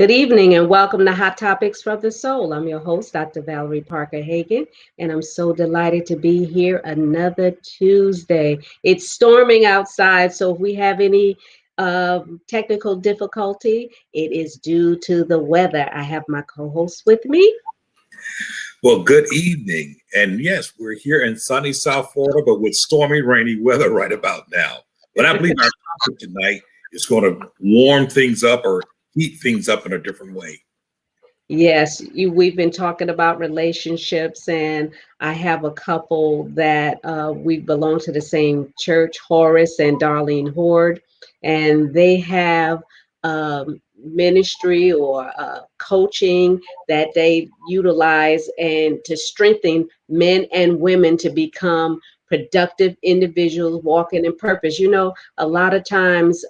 Good evening and welcome to Hot Topics from the Soul. I'm your host, Dr. Valerie Parker-Hagan, and I'm so delighted to be here another Tuesday. It's storming outside, so if we have any technical difficulty, it is due to the weather. I have my co-host with me. Well, good evening. And yes, we're here in sunny South Florida, but with stormy, rainy weather right about now. But I believe our topic tonight is going to warm things up or heat things up in a different way. Yes, we've been talking about relationships, and I have a couple that we belong to the same church, Horace and Darlene Hord, and they have ministry or coaching that they utilize and to strengthen men and women to become productive individuals walking in purpose. You know, a lot of times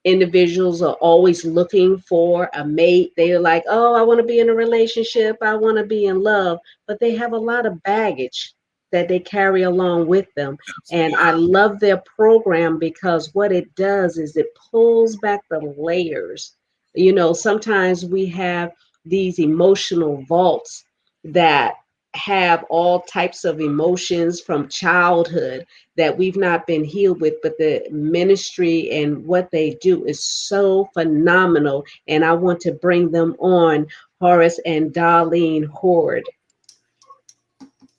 individuals are always looking for a mate. They're like, oh, I want to be in a relationship. I want to be in love. But they have a lot of baggage that they carry along with them. And I love their program because what it does is it pulls back the layers. You know, sometimes we have these emotional vaults that have all types of emotions from childhood that we've not been healed with, but the ministry and what they do is so phenomenal. And I want to bring them on, Horace and Darlene Hord.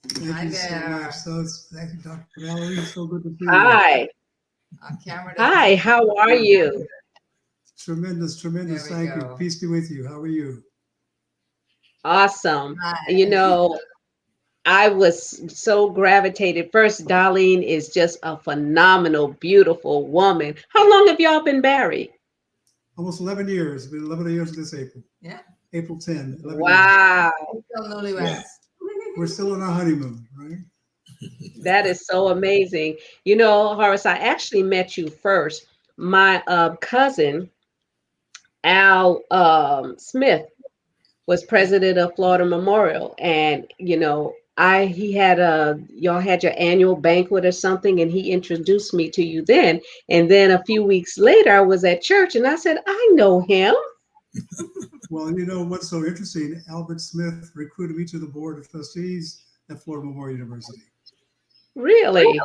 Thank you so much. Thank you, Dr. Valerie. So good to see you. Hi. Hi, how are you? Tremendous. Thank you. Peace be with you. How are you? Awesome. You know, I was so gravitated. First, Darlene is just a phenomenal, beautiful woman. How long have y'all been married? Almost 11 years. Been 11 years this April. Yeah. April 10. 11 wow. Years. We're still on our honeymoon, right? That is so amazing. You know, Horace, I actually met you first. My cousin, Al Smith, was president of Florida Memorial. And, you know, he had y'all had your annual banquet or something, and he introduced me to you then. And then a few weeks later, I was at church and I said, I know him. Well, you know what's so interesting? Albert Smith recruited me to the board of trustees at Florida Memorial University. Really?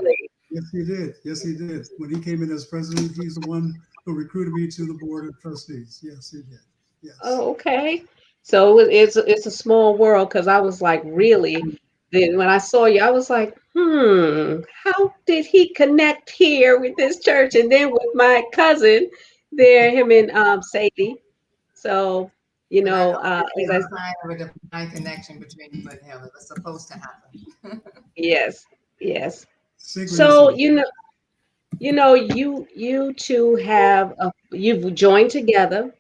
Yes, he did. Yes, he did. When he came in as president, he's the one who recruited me to the board of trustees. Yes, he did. Yes. Oh, okay. So it's a small world because I was like, really? Then when I saw you, I was like, how did he connect here with this church? And then with my cousin there, him and Sadie. So, you know, as a sign of a divine connection between you and him. It was supposed to happen. yes. So, you two have you've joined together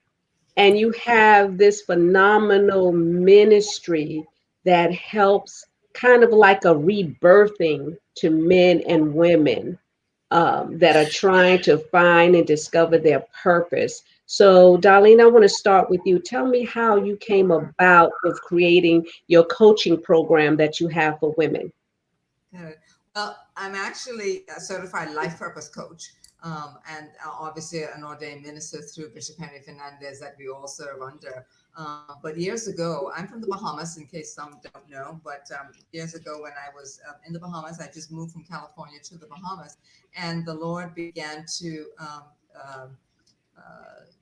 and you have this phenomenal ministry that helps kind of like a rebirthing to men and women that are trying to find and discover their purpose. So, Darlene, I want to start with you. Tell me how you came about with creating your coaching program that you have for women. Good. Well, I'm actually a certified life purpose coach, and obviously an ordained minister through Bishop Henry Fernandez that we all serve under. But years ago, I'm from the Bahamas, in case some don't know. But years ago, when I was in the Bahamas, I just moved from California to the Bahamas, and the Lord began to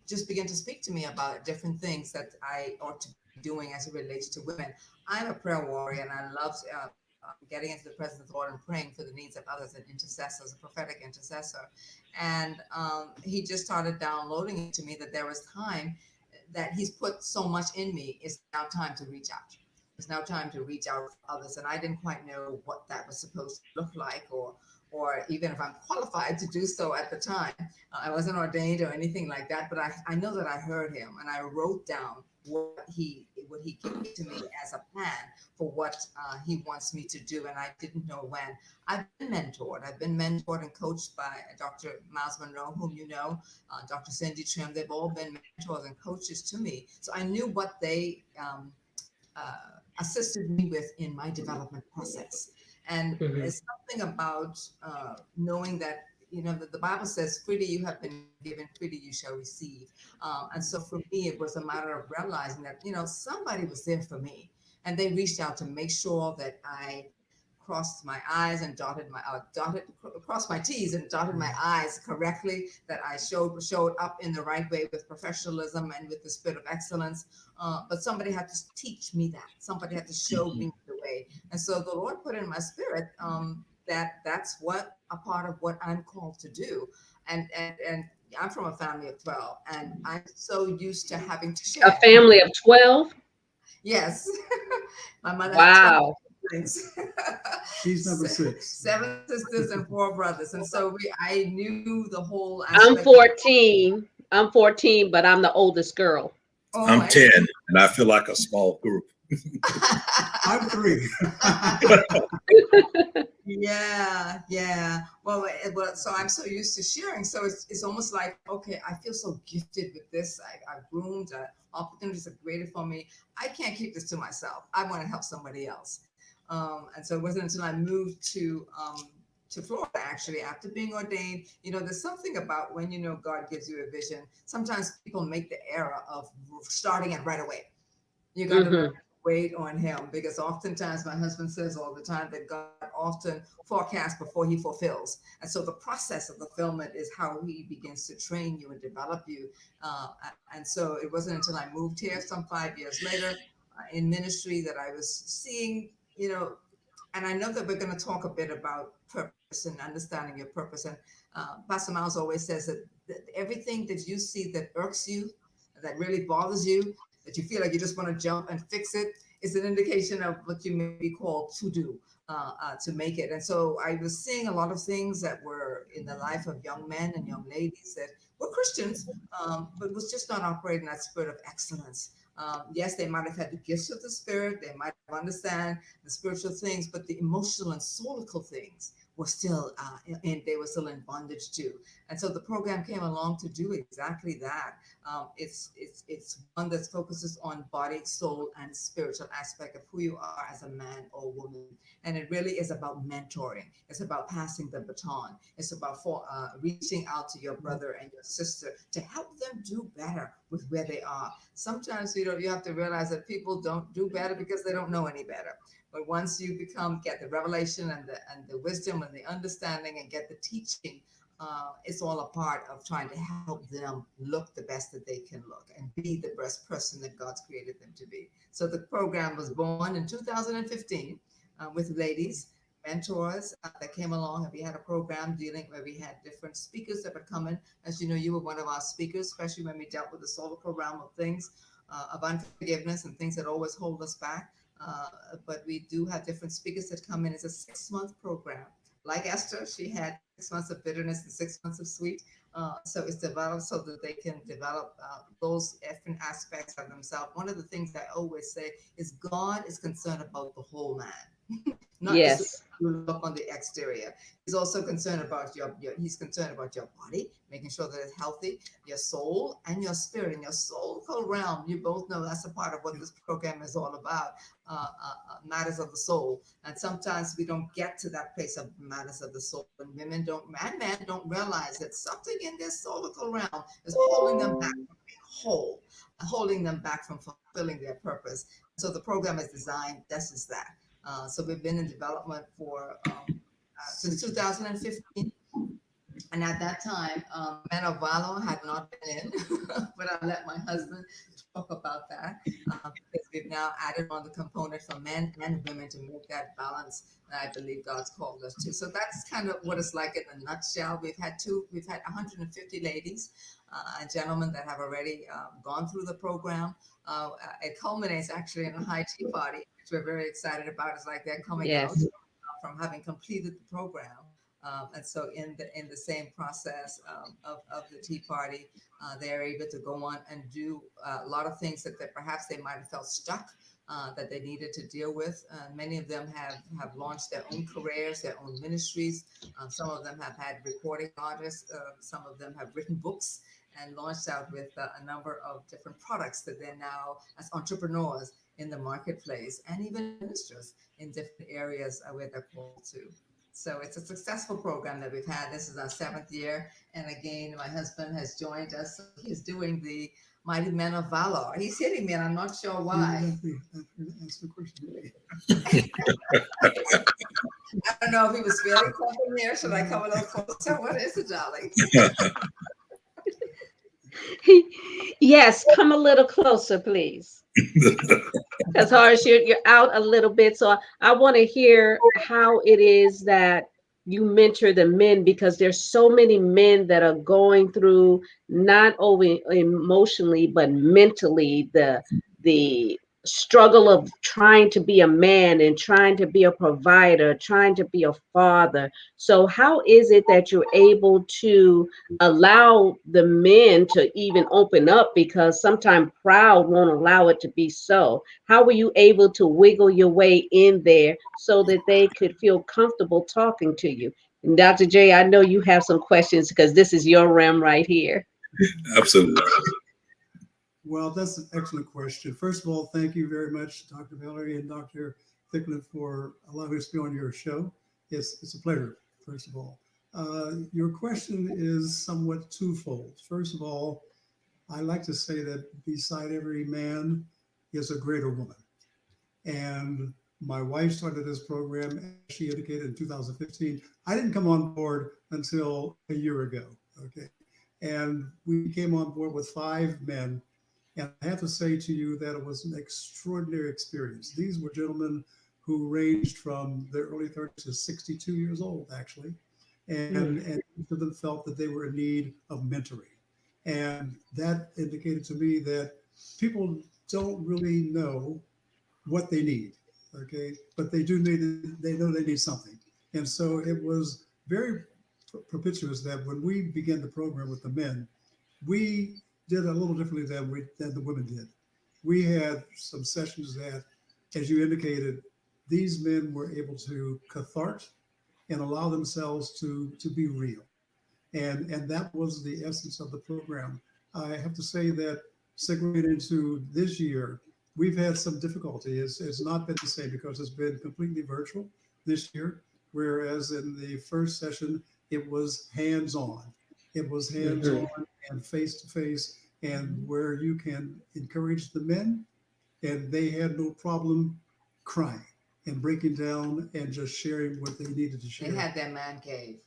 just begin to speak to me about different things that I ought to be doing as it relates to women. I'm a prayer warrior, and I love getting into the presence of the Lord and praying for the needs of others, and intercessors, a prophetic intercessor. And he just started downloading it to me that there was time that he's put so much in me. It's now time to reach out. It's now time to reach out for others. And I didn't quite know what that was supposed to look like, or even if I'm qualified to do so at the time. I wasn't ordained or anything like that, but I know that I heard him, and I wrote down what he gave to me as a plan for what he wants me to do, and I didn't know when. I've been mentored. I've been mentored and coached by Dr. Miles Monroe, whom you know, Dr. Cindy Trim. They've all been mentors and coaches to me, so I knew what they assisted me with in my development process. And there's something about knowing that the Bible says, freely you have been given, freely you shall receive. And so for me, it was a matter of realizing that, somebody was there for me. And they reached out to make sure that I crossed my I's and crossed my T's and dotted my I's correctly, that I showed up in the right way with professionalism and with the spirit of excellence. But somebody had to teach me that. Somebody had to show me the way. And so the Lord put in my spirit that's what a part of what I'm called to do. And I'm from a family of 12, and I'm so used to having to A share. family of 12? Yes. My mother had 12 Wow. siblings. She's number 6. 7 sisters and 4 brothers. And so I knew the whole I'm aspect of, 14. I'm 14, but I'm the oldest girl. oh I'm my 10, and I feel like a small group. I'm 3. Yeah. Well, so I'm so used to sharing. So it's almost like, okay, I feel so gifted with this. I've groomed, opportunities are created for me. I can't keep this to myself. I want to help somebody else. And so it wasn't until I moved to Florida, actually, after being ordained. There's something about when God gives you a vision. Sometimes people make the error of starting it right away. You got to learn Hmm. to wait on him, because oftentimes my husband says all the time that God often forecasts before he fulfills. And so the process of fulfillment is how he begins to train you and develop you. And so it wasn't until I moved here some 5 years later in ministry that I was seeing, and I know that we're going to talk a bit about purpose and understanding your purpose. And Pastor Miles always says that everything that you see that irks you, that really bothers you, that you feel like you just want to jump and fix it, is an indication of what you may be called to do to make it. And so I was seeing a lot of things that were in the life of young men and young ladies that were Christians, but was just not operating that spirit of excellence. Yes, they might have had the gifts of the spirit, they might have understand the spiritual things, but the emotional and soulical things were still and they were still in bondage too. And so the program came along to do exactly that. It's one that focuses on body, soul, and spiritual aspect of who you are as a man or woman. And it really is about mentoring. It's about passing the baton. It's about reaching out to your brother and your sister to help them do better with where they are. Sometimes you have to realize that people don't do better because they don't know any better. But once you get the revelation and the wisdom and the understanding and get the teaching, it's all a part of trying to help them look the best that they can look and be the best person that God's created them to be. So the program was born in 2015 with ladies, mentors that came along, and we had a program dealing where we had different speakers that would come in. As you know, you were one of our speakers, especially when we dealt with the solical realm of things, of unforgiveness and things that always hold us back. But we do have different speakers that come in. It's a 6-month program. Like Esther, she had 6 months of bitterness and 6 months of sweet. So it's developed so that they can develop those different aspects of themselves. One of the things I always say is God is concerned about the whole man, not just Yes. you look on the exterior. He's also concerned about he's concerned about your body, making sure that it's healthy, your soul and your spirit. And your soulful realm, you both know that's a part of what this program is all about, matters of the soul. And sometimes we don't get to that place of matters of the soul, and women and men don't realize that something in their soulical realm is holding them back from being whole, holding them back from fulfilling their purpose. So the program is designed, this is that. So we've been in development for since 2015. And at that time, Men of Valor had not been in, but I let my husband talk about that because we've now added on the component for men and women to make that balance that I believe God's called us to. So that's kind of what it's like in a nutshell. We've had 150 ladies and gentlemen that have already gone through the program. It culminates actually in a high tea party, which we're very excited about. It's like they're coming out Yes. from having completed the program. And so in the same process of the Tea Party, they're able to go on and do a lot of things that perhaps they might have felt stuck, that they needed to deal with. Many of them have launched their own careers, their own ministries. Some of them have had recording artists. Some of them have written books and launched out with a number of different products that they're now as entrepreneurs in the marketplace, and even ministers in different areas where they're called to. So it's a successful program that we've had. This is our 7th year. And again, my husband has joined us. So he's doing the Mighty Men of Valor. He's hitting me, and I'm not sure why. That's the question. I don't know if he was feeling something here. Should I come a little closer? What is it, darling? Yes, come a little closer, please. Because Horace, you're out a little bit. So I want to hear how it is that you mentor the men, because there's so many men that are going through not only emotionally but mentally the struggle of trying to be a man and trying to be a provider, trying to be a father. So how is it that you're able to allow the men to even open up, because sometimes proud won't allow it to be so? How were you able to wiggle your way in there so that they could feel comfortable talking to you? And Dr. J, I know you have some questions because this is your realm right here. Absolutely. Well, that's an excellent question. First of all, thank you very much, Dr. Valerie and Dr. Thicklin, for allowing us to be on your show. It's a pleasure, first of all. Your question is somewhat twofold. First of all, I like to say that beside every man is a greater woman. And my wife started this program, as she indicated, in 2015. I didn't come on board until a year ago. Okay. And we came on board with 5 men. And I have to say to you that it was an extraordinary experience. These were gentlemen who ranged from their early 30s to 62 years old, actually. And each of them felt that they were in need of mentoring. And that indicated to me that people don't really know what they need, okay? But they do need, they know they need something. And so it was very propitious that when we began the program with the men, we did a little differently than the women did. We had some sessions that, as you indicated, these men were able to cathart and allow themselves to be real. And that was the essence of the program. I have to say that segueing into this year, we've had some difficulty. It's not been the same because it's been completely virtual this year, whereas in the first session, it was hands-on. It was hands-on and face-to-face, and where you can encourage the men, and they had no problem crying and breaking down and just sharing what they needed to share. They had their man cave.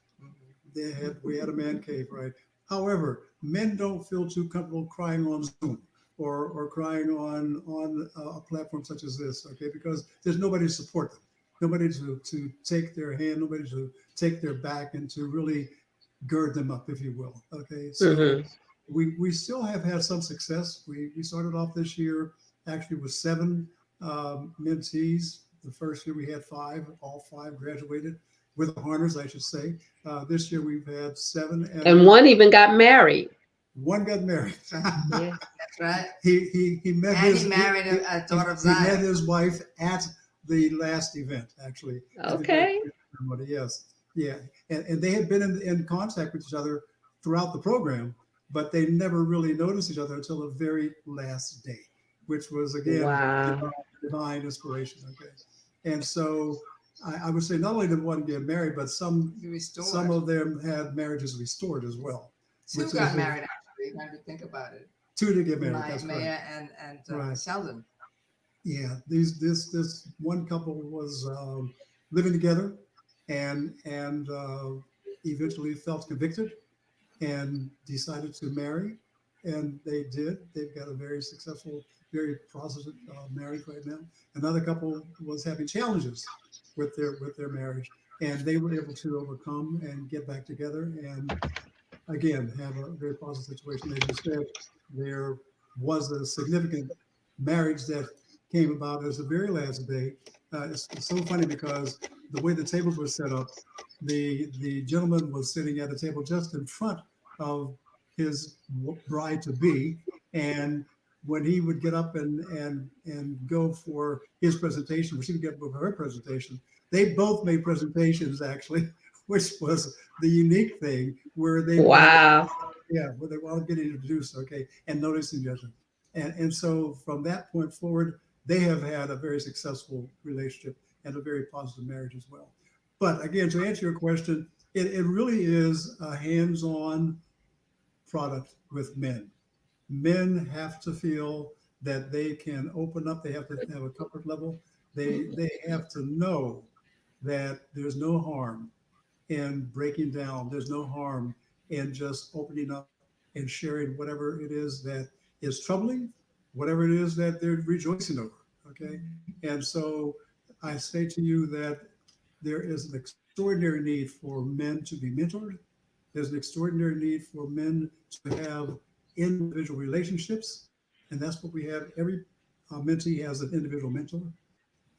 We had a man cave, right? However, men don't feel too comfortable crying on Zoom or crying on a platform such as this, okay? Because there's nobody to support them, nobody to take their hand, nobody to take their back and to really gird them up, if you will, okay? So we still have had some success. We started off this year actually with 7 mentees. The first year we had 5, all 5 graduated with honors, I should say. This year we've had 7, and one even got married. One got married. Yeah, that's right. He met And his he married a daughter of Zion. He met his wife at the last event, actually. Okay. Yes, yeah, and they had been in contact with each other throughout the program, but they never really noticed each other until the very last day, which was again divine inspiration. Okay, and so I would say not only did one get married, but some of them had marriages restored as well. 2 got married actually. When you think about it, 2 did get married. That's Maya correct. and Right. Sheldon. Yeah, this one couple was living together, and eventually felt convicted and decided to marry, and they did. They've got a very successful, very positive marriage right now. Another couple was having challenges with their marriage, and they were able to overcome and get back together, and again have a very positive situation. As you said, there was a significant marriage that came about as the very last day. It's so funny because the way the tables were set up, the gentleman was sitting at a table just in front of his bride to be, and when he would get up and go for his presentation, or she would get for her presentation, they both made presentations actually, which was the unique thing where they where they were getting introduced, okay, and noticing each other, and so from that point forward, they have had a very successful relationship and a very positive marriage as well. But again, to answer your question, it really is a hands-on product with men. Men have to feel that they can open up. They have to have a comfort level. They have to know that there's no harm in breaking down. There's no harm in just opening up and sharing whatever it is that is troubling, whatever it is that they're rejoicing over. Okay. And so I say to you that there is an extraordinary need for men to be mentored. There's an extraordinary need for men to have individual relationships. And that's what we have. Every mentee has an individual mentor.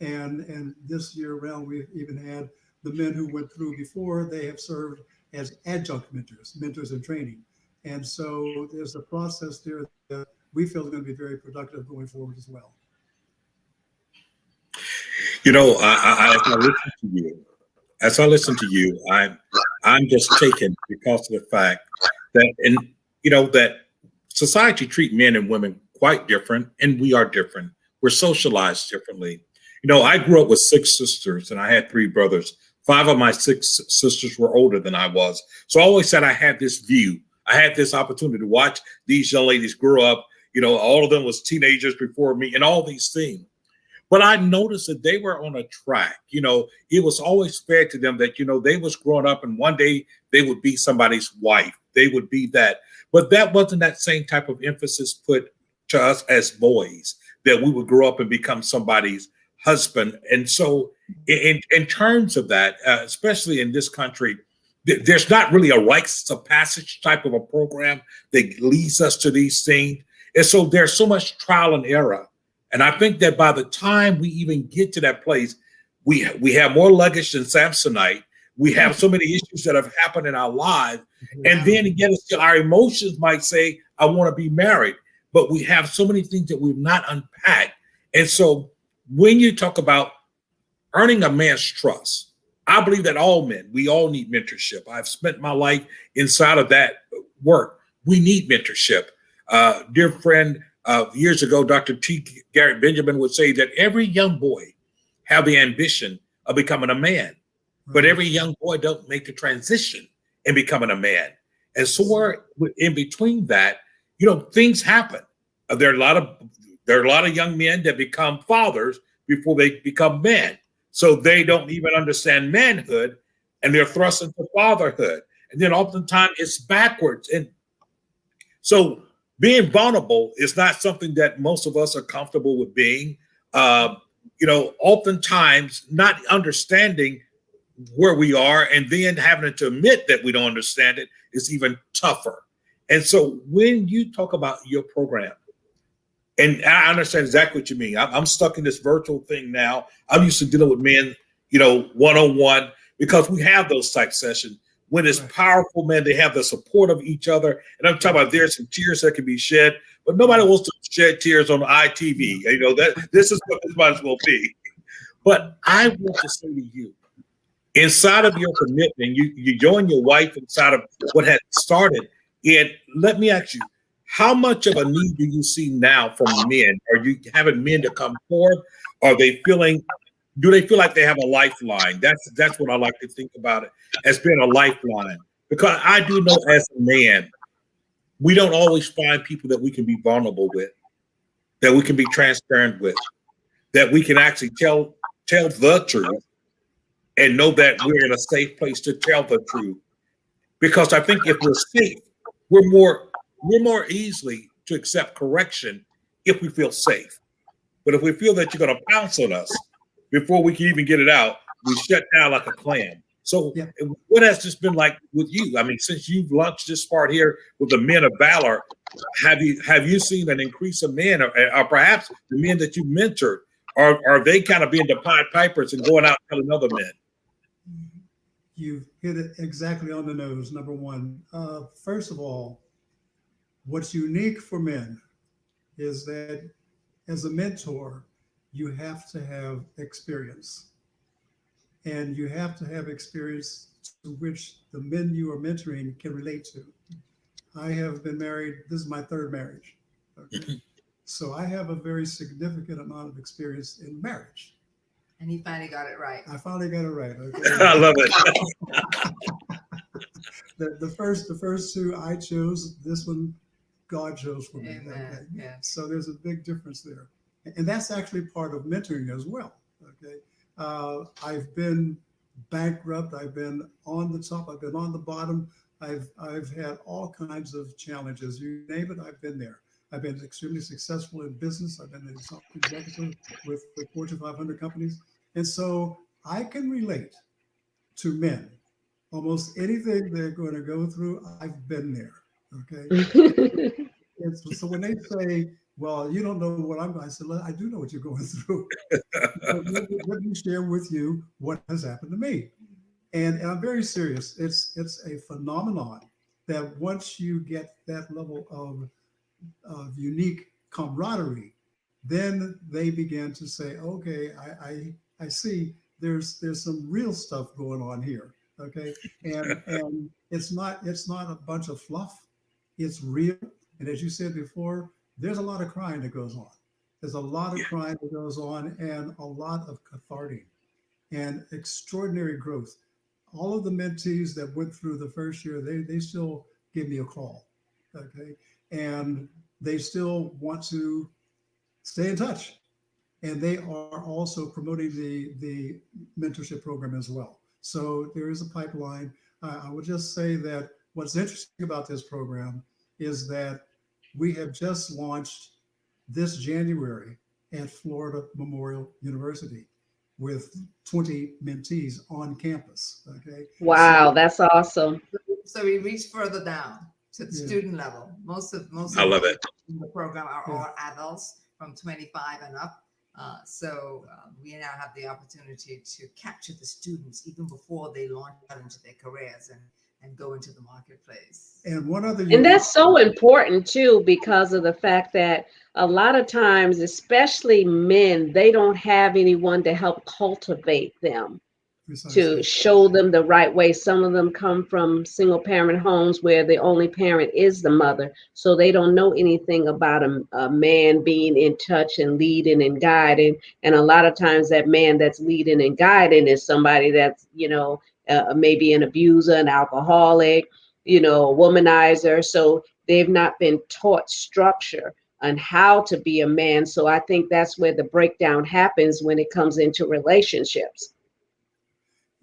And this year around, we've even had the men who went through before, they have served as adjunct mentors, mentors in training. And so there's a process there that we feel is going to be very productive going forward as well. You know, as I listen to you, I'm just taken because of the fact that, and you know, that society treat men and women quite different, and we are different. We're socialized differently. You know, I grew up with 6 sisters, and I had 3 brothers. 5 of my 6 sisters were older than I was, so I always said I had this view. I had this opportunity to watch these young ladies grow up. You know, all of them was teenagers before me, and all these things. But I noticed that they were on a track. You know, it was always fair to them that, you know, they was growing up and one day they would be somebody's wife. They would be that. But that wasn't that same type of emphasis put to us as boys, that we would grow up and become somebody's husband. And so in terms of that, especially in this country, there's not really a rites of passage type of a program that leads us to these things. And so there's so much trial and error. And I think that by the time we even get to that place, we have more luggage than Samsonite. We have so many issues that have happened in our lives. And then again, still our emotions might say, I want to be married. But we have so many things that we've not unpacked. And so when you talk about earning a man's trust, I believe that all men, we all need mentorship. I've spent my life inside of that work. We need mentorship. Dear friend, years ago, Dr. T. Garrett Benjamin would say that every young boy have the ambition of becoming a man, but every young boy don't make the transition in becoming a man. And so we're in between that, you know, things happen. There are a lot of young men that become fathers before they become men. So they don't even understand manhood and they're thrust into fatherhood. And then oftentimes it's backwards. And so being vulnerable is not something that most of us are comfortable with being. You know, oftentimes not understanding where we are and then having to admit that we don't understand it is even tougher. And so when you talk about your program, and I understand exactly what you mean. I'm stuck in this virtual thing now. I'm used to dealing with men, you know, one-on-one, because we have those type sessions. When it's powerful, man, they have the support of each other. And I'm talking about there's some tears that can be shed, but nobody wants to shed tears on ITV. You know, that this is what this might as well be. But I want to say to you, inside of your commitment, you join your wife inside of what had started. And let me ask you, how much of a need do you see now from men? Are you having men to come forward? Are they feeling? Do they feel like they have a lifeline? That's what I like to think about it as being a lifeline. Because I do know as a man, we don't always find people that we can be vulnerable with, that we can be transparent with, that we can actually tell the truth and know that we're in a safe place to tell the truth. Because I think if we're safe, we're more easily to accept correction if we feel safe. But if we feel that you're going to pounce on us before we can even get it out, we shut down like a clam. So what has this been like with you? I mean, since you've launched this part here with the Men of Valor, have you seen an increase of men, or perhaps the men that you mentored, are they kind of being the Pied Pipers and going out and telling other men? You've hit it exactly on the nose, number one. First of all, what's unique for men is that as a mentor, you have to have experience. And you have to have experience to which the men you are mentoring can relate to. I have been married, this is my 3rd marriage. Okay? So I have a very significant amount of experience in marriage. And he finally got it right. I finally got it right. Okay. I love it. The first two I chose. This one, God chose for me. Amen. Okay. Yes. So there's a big difference there, and that's actually part of mentoring as well. Okay. I've been bankrupt. I've been on the top. I've been on the bottom. I've had all kinds of challenges. You name it, I've been there. I've been extremely successful in business. I've been an executive with Fortune 500 companies, and so I can relate to men. Almost anything they're going to go through, I've been there. Okay. And so when they say, well, you don't know what I'm going, I said, "Well, I do know what you're going through. But let me share with you what has happened to me. And I'm very serious. It's a phenomenon that once you get that level of unique camaraderie, then they begin to say, okay, I see there's some real stuff going on here. Okay. And it's not a bunch of fluff. It's real. And as you said before, there's a lot of crying that goes on. There's a lot of crying that goes on and a lot of cathartic and extraordinary growth. All of the mentees that went through the first year, they still give me a call. Okay. And they still want to stay in touch. And they are also promoting the mentorship program as well. So there is a pipeline. I would just say that what's interesting about this program is that we have just launched this January at Florida Memorial University with 20 mentees on campus. Okay. Wow, that's awesome. So we reach further down to the Yeah. student level. Most of I love it. the program are Yeah. all adults from 25 and up. We now have the opportunity to capture the students even before they launch out into their careers and go into the marketplace. And one other And unique, that's so important too, because of the fact that a lot of times, especially men, they don't have anyone to help cultivate them, to precisely, show them the right way. Some of them come from single parent homes where the only parent is the mother. So they don't know anything about a man being in touch and leading and guiding. And a lot of times that man that's leading and guiding is somebody that's, maybe an abuser, an alcoholic, a womanizer. So they've not been taught structure on how to be a man. So I think that's where the breakdown happens when it comes into relationships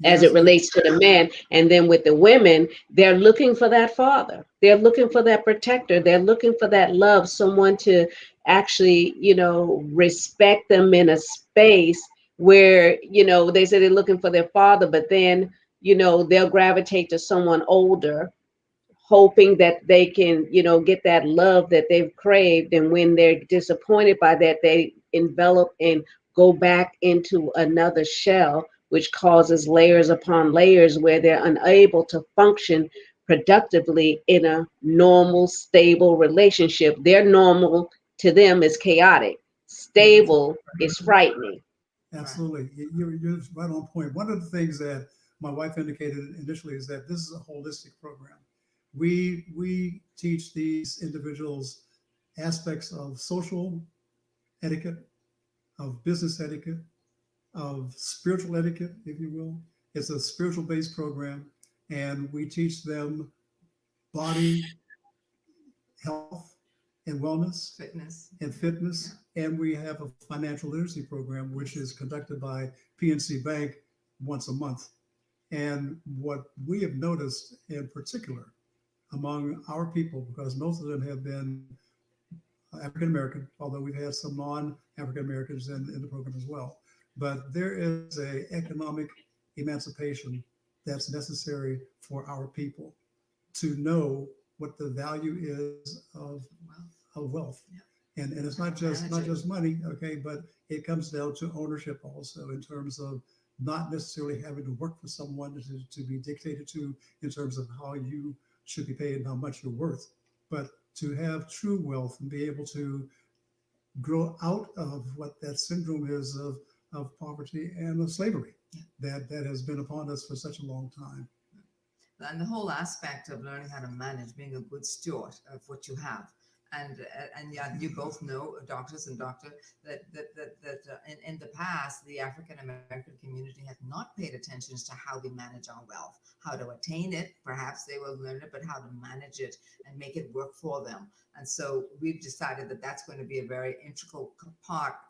as yes, it relates to the men. And then with the women, they're looking for that father. They're looking for that protector. They're looking for that love, someone to actually, respect them in a space where, they say they're looking for their father, but then, they'll gravitate to someone older, hoping that they can, get that love that they've craved. And when they're disappointed by that, they envelop and go back into another shell, which causes layers upon layers where they're unable to function productively in a normal, stable relationship. Their normal to them is chaotic. Stable is frightening. Right. absolutely. You're right on point. One of the things that my wife indicated initially is that this is a holistic program. We teach these individuals aspects of social etiquette, of business etiquette, of spiritual etiquette, if you will. It's a spiritual based program, and we teach them body, health, and wellness Fitness. and fitness. And we have a financial literacy program, which is conducted by PNC Bank once a month. And what we have noticed in particular among our people, because most of them have been African American, although we've had some non-African Americans in the program as well. But there is a economic emancipation that's necessary for our people to know what the value is of wealth. Yeah. And it's not just money, okay, but it comes down to ownership also in terms of not necessarily having to work for someone to be dictated to in terms of how you should be paid and how much you're worth, but to have true wealth and be able to grow out of what that syndrome is of poverty and of slavery that has been upon us for such a long time. And the whole aspect of learning how to manage, being a good steward of what you have. And yeah, you both know, doctors and doctor, that in the past, the African American community has not paid attention to how we manage our wealth, how to attain it. Perhaps they will learn it, but how to manage it and make it work for them. And so we've decided that that's going to be a very integral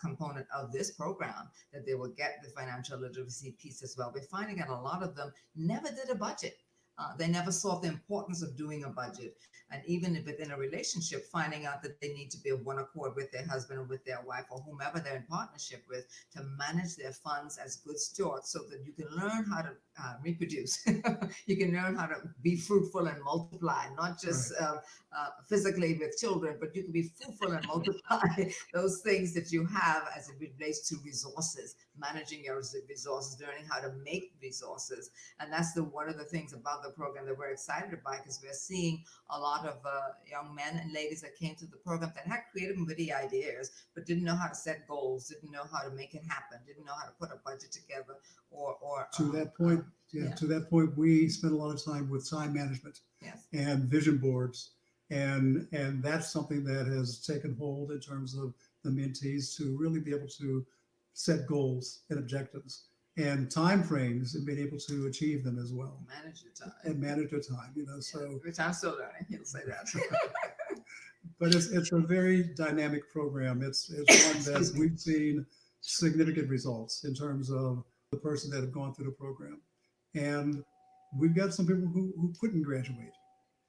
component of this program, that they will get the financial literacy piece as well. We're finding that a lot of them never did a budget. They never saw the importance of doing a budget. And even within a relationship, finding out that they need to be of one accord with their husband or with their wife or whomever they're in partnership with to manage their funds as good stewards, so that you can learn how to reproduce. You can learn how to be fruitful and multiply, not just physically with children, but you can be fruitful and multiply those things that you have as it relates to resources, managing your resources, learning how to make resources. And that's one of the things about the program that we're excited about, because we're seeing a lot of young men and ladies that came to the program that had creative and witty ideas, but didn't know how to set goals, didn't know how to make it happen, didn't know how to put a budget together, or To that point, to that point, we spend a lot of time with time management and vision boards, and that's something that has taken hold in terms of the mentees to really be able to set goals and objectives and time frames and being able to achieve them as well. Manage your time. And manage your time, so. Which I'm still learning, he'll say that. But it's a very dynamic program. It's one that we've seen significant results in terms of the person that have gone through the program. And we've got some people who couldn't graduate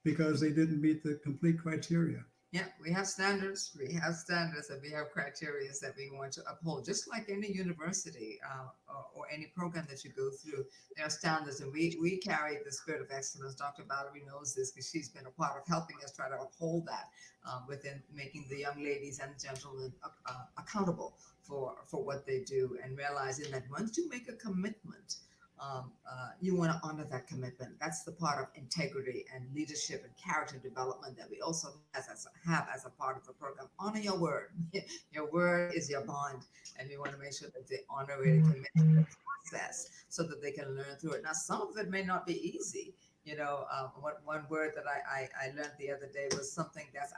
because they didn't meet the complete criteria. Yeah, we have standards. We have standards, and we have criteria that we want to uphold. Just like any university or any program that you go through, there are standards, and we carry the spirit of excellence. Dr. Valerie knows this because she's been a part of helping us try to uphold that within making the young ladies and gentlemen accountable for what they do, and realizing that once you make a commitment, you want to honor that commitment. That's the part of integrity and leadership and character development that we also have as a part of the program. Honor your word. Your word is your bond, and we want to make sure that they honor it and commit to the process so that they can learn through it. Now, some of it may not be easy. One word that I learned the other day was something that's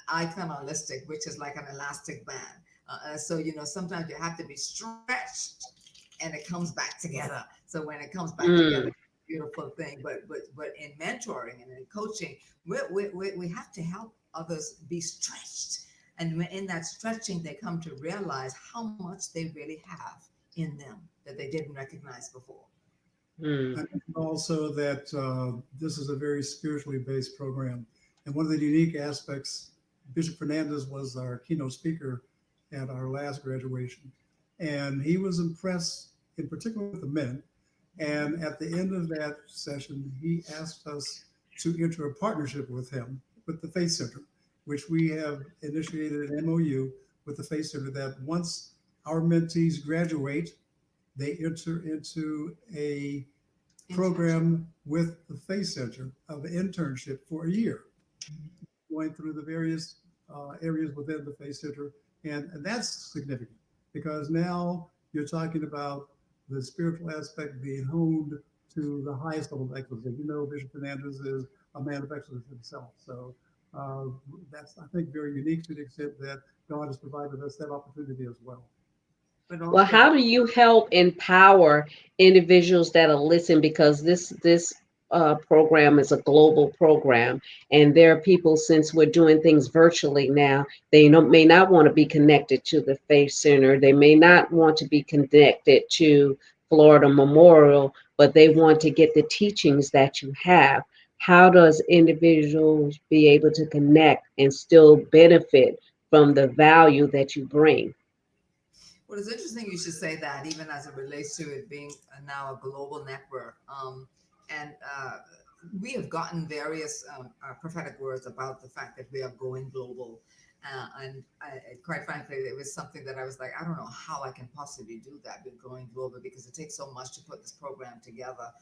iconistic, which is like an elastic band. So sometimes you have to be stretched, and it comes back together. So when it comes back together, it's a beautiful thing. But in mentoring and in coaching, we have to help others be stretched, and in that stretching, they come to realize how much they really have in them that they didn't recognize before. And also that this is a very spiritually based program, and one of the unique aspects, Bishop Fernandez was our keynote speaker at our last graduation, and he was impressed in particular with the men. And at the end of that session, he asked us to enter a partnership with him, with the Faith Center, which we have initiated an MOU with the Faith Center, that once our mentees graduate, they enter into a program with the Faith Center of an internship for a year, going through the various areas within the Faith Center. And that's significant, because now you're talking about the spiritual aspect being honed to the highest level of excellence. Bishop Fernandez is a man of excellence himself. So that's, I think, very unique to the extent that God has provided us that opportunity as well. Well, how do you help empower individuals that'll listen? Because this program is a global program, and there are people, since we're doing things virtually now, they may not want to be connected to the Faith Center. They may not want to be connected to Florida Memorial, but they want to get the teachings that you have. How does individuals be able to connect and still benefit from the value that you bring? Well, it's interesting you should say that, even as it relates to it being now a global network. And we have gotten various prophetic words about the fact that we are going global. And quite frankly, it was something that I was like, I don't know how I can possibly do that with going global, because it takes so much to put this program together.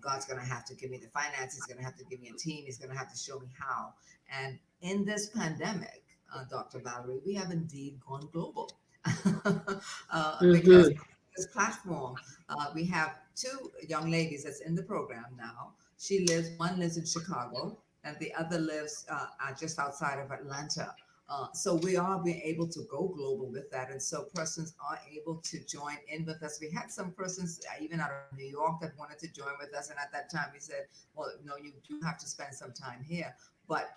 God's going to have to give me the finances. He's going to have to give me a team. He's going to have to show me how. And in this pandemic, Dr. Valerie, we have indeed gone global. Because this platform, we have two young ladies that's in the program now. One lives in Chicago, and the other lives just outside of Atlanta. So we are being able to go global with that. And so persons are able to join in with us. We had some persons even out of New York that wanted to join with us. And at that time we said, well, no, you do have to spend some time here. But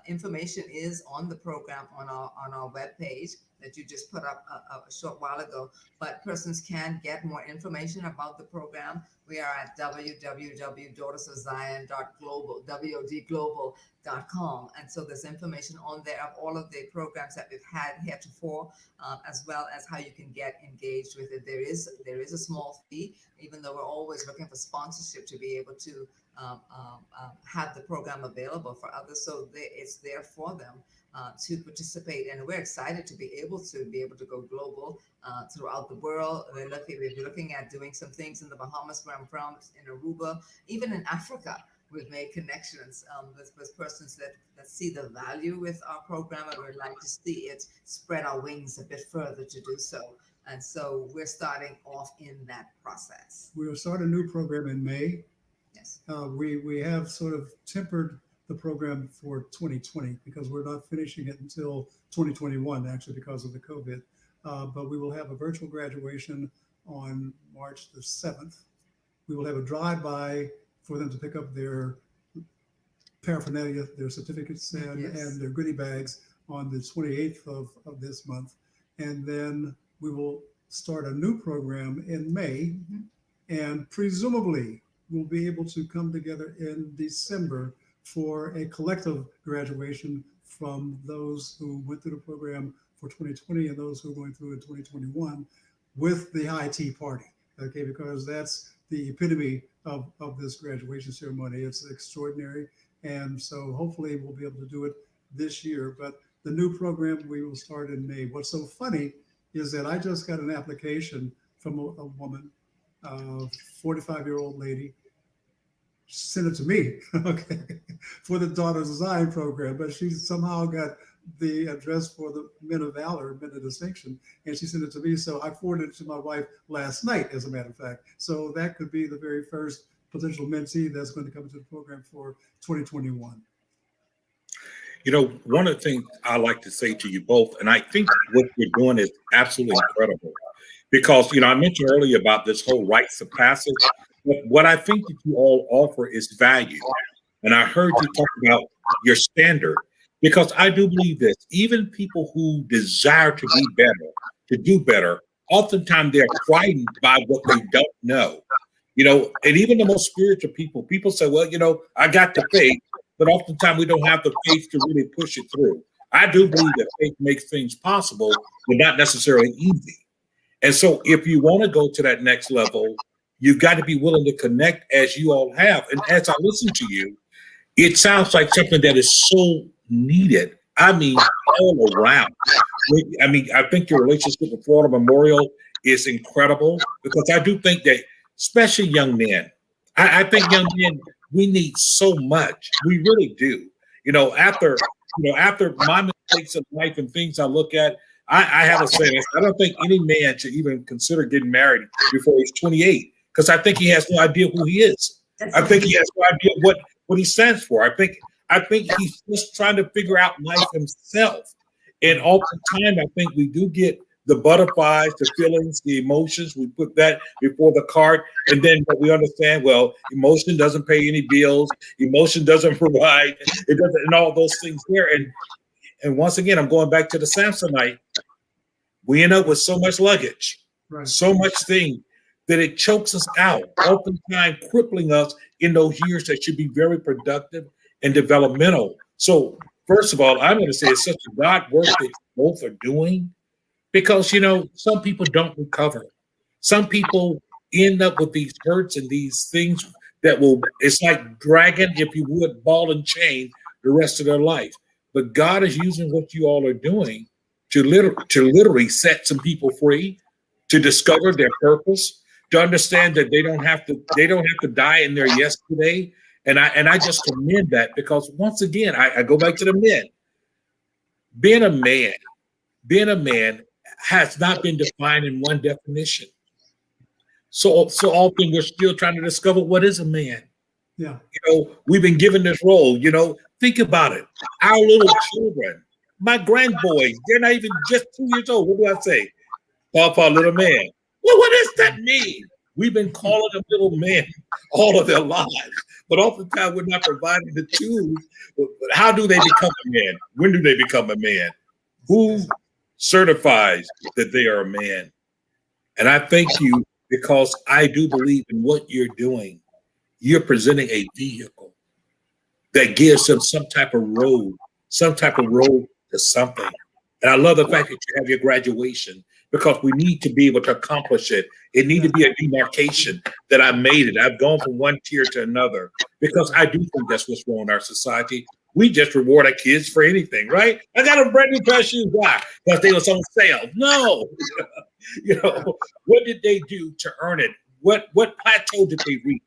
information is on the program on our webpage that you just put up a short while ago. But persons can get more information about the program. We are at www.daughtersofzion.global, wodglobal.com. And so there's information on there of all of the programs that we've had heretofore, as well as how you can get engaged with it. There is a small fee, even though we're always looking for sponsorship to be able to have the program available for others. So it's there for them to participate. And we're excited to be able to go global throughout the world. We're looking at doing some things in the Bahamas, where I'm from, in Aruba, even in Africa. We've made connections with persons that see the value with our program, and we'd like to see it spread our wings a bit further to do so. And so we're starting off in that process. We will start a new program in May. Yes. We have sort of tempered the program for 2020 because we're not finishing it until 2021, actually, because of the COVID. But we will have a virtual graduation on March the 7th. We will have a drive-by for them to pick up their paraphernalia, their certificates and their goodie bags on the 28th of this month. And then we will start a new program in May. Mm-hmm. And presumably we'll be able to come together in December for a collective graduation from those who went through the program for 2020 and those who are going through in 2021 with the high tea party, okay? Because that's the epitome of this graduation ceremony. It's extraordinary. And so hopefully we'll be able to do it this year. But the new program, we will start in May. What's so funny is that I just got an application from a woman, 45-year-old lady, sent it to me, okay, for the Daughters of Zion program, but she somehow got the address for the Men of Valor, Men of Distinction, and she sent it to me. So I forwarded it to my wife last night, as a matter of fact. So that could be the very first potential mentee that's going to come into the program for 2021. You know, one of the things I like to say to you both, and I think what you're doing is absolutely incredible, because, you know, I mentioned earlier about this whole rites of passage. What I think that you all offer is value. And I heard you talk about your standard, because I do believe this. Even people who desire to be better, to do better, oftentimes they're frightened by what they don't know. You know, and even the most spiritual people say, well, you know, I got the faith, but oftentimes we don't have the faith to really push it through. I do believe that faith makes things possible, but not necessarily easy. And so if you want to go to that next level, you've got to be willing to connect as you all have. And as I listen to you, it sounds like something that is so needed. I mean, all around. I mean, I think your relationship with Florida Memorial is incredible, because I do think that, especially young men, I think young men, we need so much. We really do. You know, after my mistakes in life and things I look at, I have a saying. I don't think any man should even consider getting married before he's 28, because I think he has no idea who he is. I think he has no idea what he stands for. I think he's just trying to figure out life himself. And oftentimes, I think we do get the butterflies, the feelings, the emotions. We put that before the cart, and then we understand, well, emotion doesn't pay any bills. Emotion doesn't provide. It doesn't, and all those things there. And once again, I'm going back to the Samsonite. We end up with so much luggage, right, so much thing, that it chokes us out, oftentimes crippling us in those years that should be very productive and developmental. So first of all, I'm going to say it's such a God work that you both are doing, because, you know, some people don't recover. Some people end up with these hurts and these things that it's like dragging, if you would, ball and chain the rest of their life. But God is using what you all are doing to literally set some people free, to discover their purpose, to understand that they don't have to die in their yesterday. And I just commend that, because once again, I go back to the men. Being a man has not been defined in one definition. So often we're still trying to discover what is a man. Yeah. You know, we've been given this role, you know, think about it. Our little children, My grandboys, they're not even just 2 years old. What do I say? Papa, little man. Well, what does that mean? We've been calling them little men all of their lives, but oftentimes we're not providing the tools. But how do they become a man? When do they become a man? Who certifies that they are a man? And I thank you because I do believe in what you're doing. You're presenting a vehicle that gives them some type of road to something. And I love the fact that you have your graduation because we need to be able to accomplish it. It need to be a demarcation that I made it. I've gone from one tier to another because I do think that's what's wrong in our society. We just reward our kids for anything, right? I got a brand new pair of shoes. Why? Because they was on sale. No. What did they do to earn it? What plateau did they reach?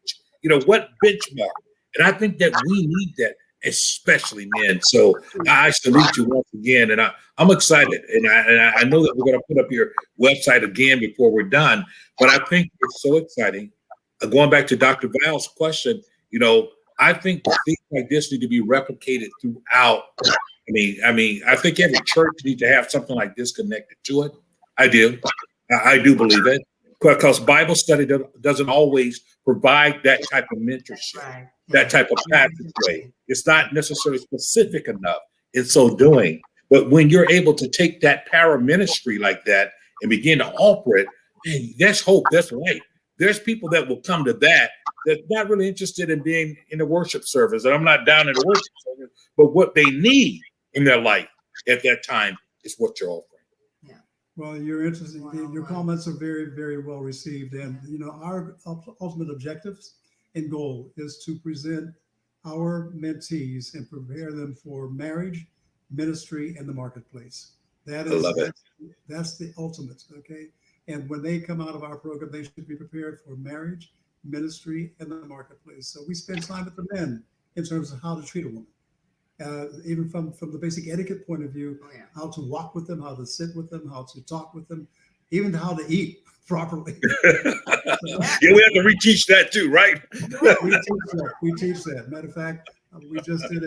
What benchmark? And I think that we need that, especially men. So I salute you once again, and I'm excited. And I know that we're going to put up your website again before we're done. But I think it's so exciting. Going back to Dr. Val's question, I think things like this need to be replicated throughout. I think every church needs to have something like this connected to it. I do. I do believe it. Because Bible study doesn't always provide that type of mentorship, Right. that type of passageway. It's not necessarily specific enough in so doing. But when you're able to take that para ministry like that and begin to offer it, man, that's hope. That's light. There's people that will come to that's not really interested in being in the worship service. And I'm not down in the worship service, but what they need in their life at that time is what you're offering. Well, you're interesting. Your comments are very, very well received. And, our ultimate objectives and goal is to present our mentees and prepare them for marriage, ministry, and the marketplace. That's the ultimate. Okay. And when they come out of our program, they should be prepared for marriage, ministry, and the marketplace. So we spend time with the men in terms of how to treat a woman. Even from the basic etiquette point of view, how to walk with them, how to sit with them, how to talk with them, even how to eat properly. We have to reteach that too, right? We teach that. Matter of fact, we just did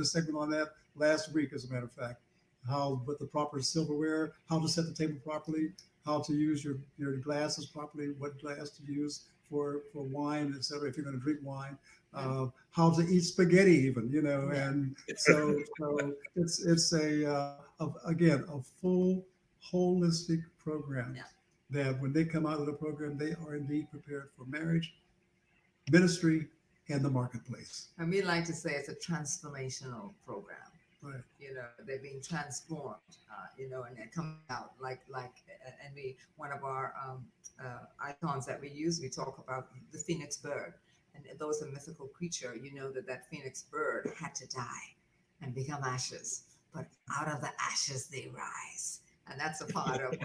a segment on that last week. As a matter of fact, how with the proper silverware, how to set the table properly, how to use your glasses properly, what glass to use for wine, etc. If you're going to drink wine. How to eat spaghetti even, and so it's again a full holistic program that when they come out of the program, they are indeed prepared for marriage, ministry, and the marketplace. And we like to say it's a transformational program. Right. They're being transformed, and they're coming out like, and one of our icons that we use, we talk about the phoenix bird. And though it's a mythical creature, that phoenix bird had to die and become ashes, but out of the ashes they rise. And that's a part of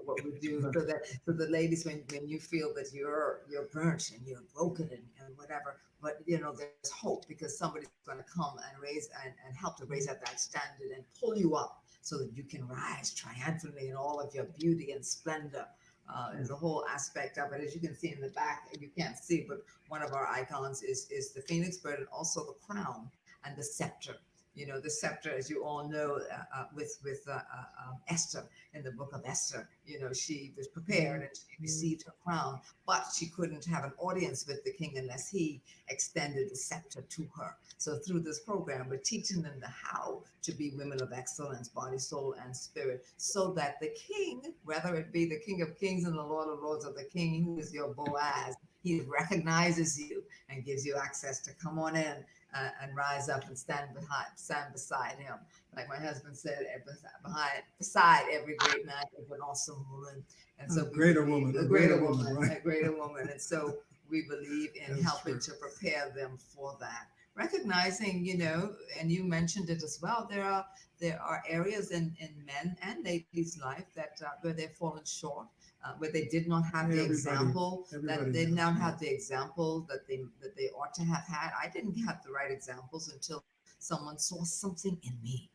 what we do. So the ladies, when you feel that you're burnt and you're broken and whatever, but there's hope because somebody's going to come and raise and help to raise up that standard and pull you up so that you can rise triumphantly in all of your beauty and splendor. There's a whole aspect of it, as you can see in the back. You can't see, but one of our icons is the phoenix bird and also the crown and the scepter. The scepter, as you all know, with Esther in the book of Esther, she was prepared and she received her crown, but she couldn't have an audience with the king unless he extended the scepter to her. So through this program, we're teaching them how to be women of excellence, body, soul, and spirit, so that the king, whether it be the King of Kings and the Lord of Lords, or the king who is your Boaz, he recognizes you and gives you access to come on in. And rise up and stand beside him. Like my husband said, beside every great man is an awesome woman. And so a greater woman. And so we believe in helping to prepare them for that. Recognizing, and you mentioned it as well, there are areas in men and ladies' life that where they've fallen short. Where they did not have the example that they now have the example that they ought to have had. I didn't have the right examples until someone saw something in me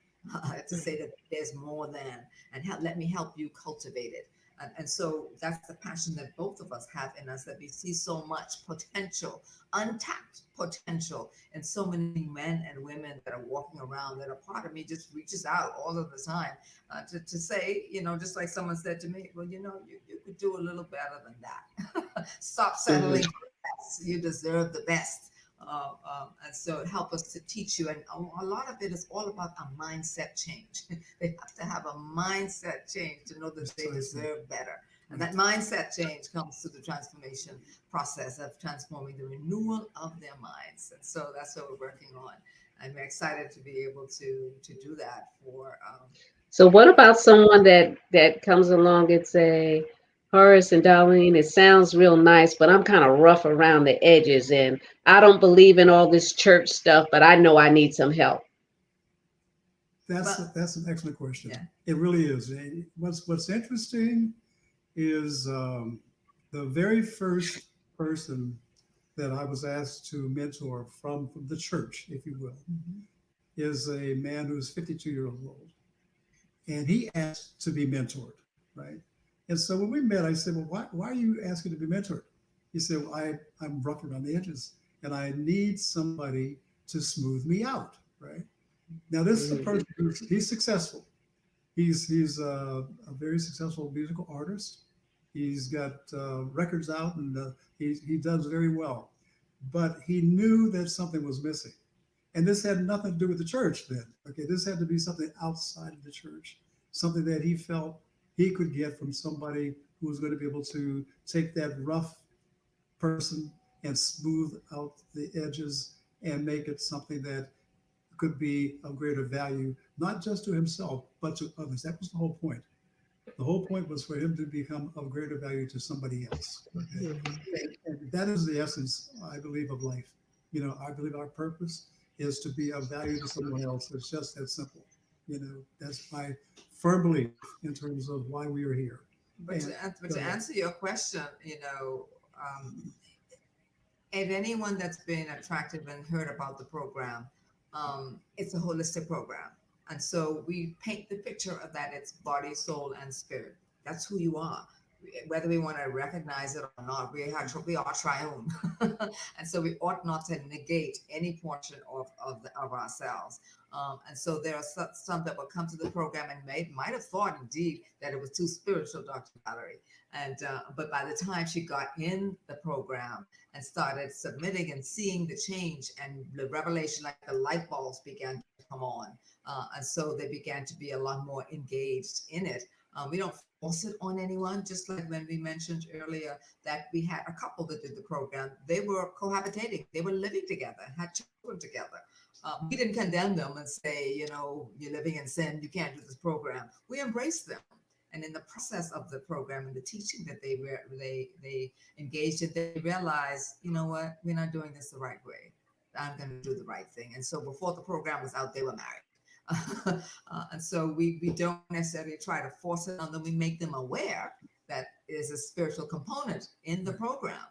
to say that there's more than, and let me help you cultivate it. And so that's the passion that both of us have in us, that we see so much potential, untapped potential in so many men and women that are walking around, that a part of me just reaches out all of the time to say, just like someone said to me, well, you could do a little better than that. Stop settling for less. You deserve the best. And so it helps us to teach you. And a lot of it is all about a mindset change. They have to have a mindset change to know that they deserve better. And that mindset change comes through the transformation process of transforming the renewal of their minds. And so that's what we're working on. And we're excited to be able to do that for. So what about someone that comes along and say, Horace and Darlene, it sounds real nice, but I'm kind of rough around the edges and I don't believe in all this church stuff, but I know I need some help. That's an excellent question. Yeah. It really is. What's interesting is the very first person that I was asked to mentor from the church, if you will, is a man who's 52 years old. And he asked to be mentored, right? And so when we met, I said, well, why are you asking to be mentored? He said, well, I'm rough around the edges and I need somebody to smooth me out, right? Now, this is a person he's successful. He's a very successful musical artist. He's got records out and he does very well. But he knew that something was missing. And this had nothing to do with the church then. Okay, this had to be something outside of the church, something that he felt he could get from somebody who was going to be able to take that rough person and smooth out the edges and make it something that could be of greater value, not just to himself, but to others. That was the whole point. The whole point was for him to become of greater value to somebody else. Okay? And that is the essence, I believe, of life. I believe our purpose is to be of value to someone else. It's just that simple. That's my firm belief in terms of why we are here. But to answer your question, if anyone that's been attracted and heard about the program, it's a holistic program. And so we paint the picture of that it's body, soul, and spirit. That's who you are. Whether we want to recognize it or not, we are triune. And so we ought not to negate any portion of ourselves. And so there are some that will come to the program and might have thought indeed that it was too spiritual, Dr. Valerie. And but by the time she got in the program and started submitting and seeing the change and the revelation, like the light bulbs began to come on. And so they began to be a lot more engaged in it. We don't force it on anyone, just like when we mentioned earlier that we had a couple that did the program. They were cohabitating, they were living together, had children together. We didn't condemn them and say, you're living in sin, you can't do this program. We embraced them. And in the process of the program and the teaching that they engaged in, they realized, you know what, we're not doing this the right way. I'm going to do the right thing. And so before the program was out, they were married. And so we don't necessarily try to force it on them. We make them aware that there's a spiritual component in the program,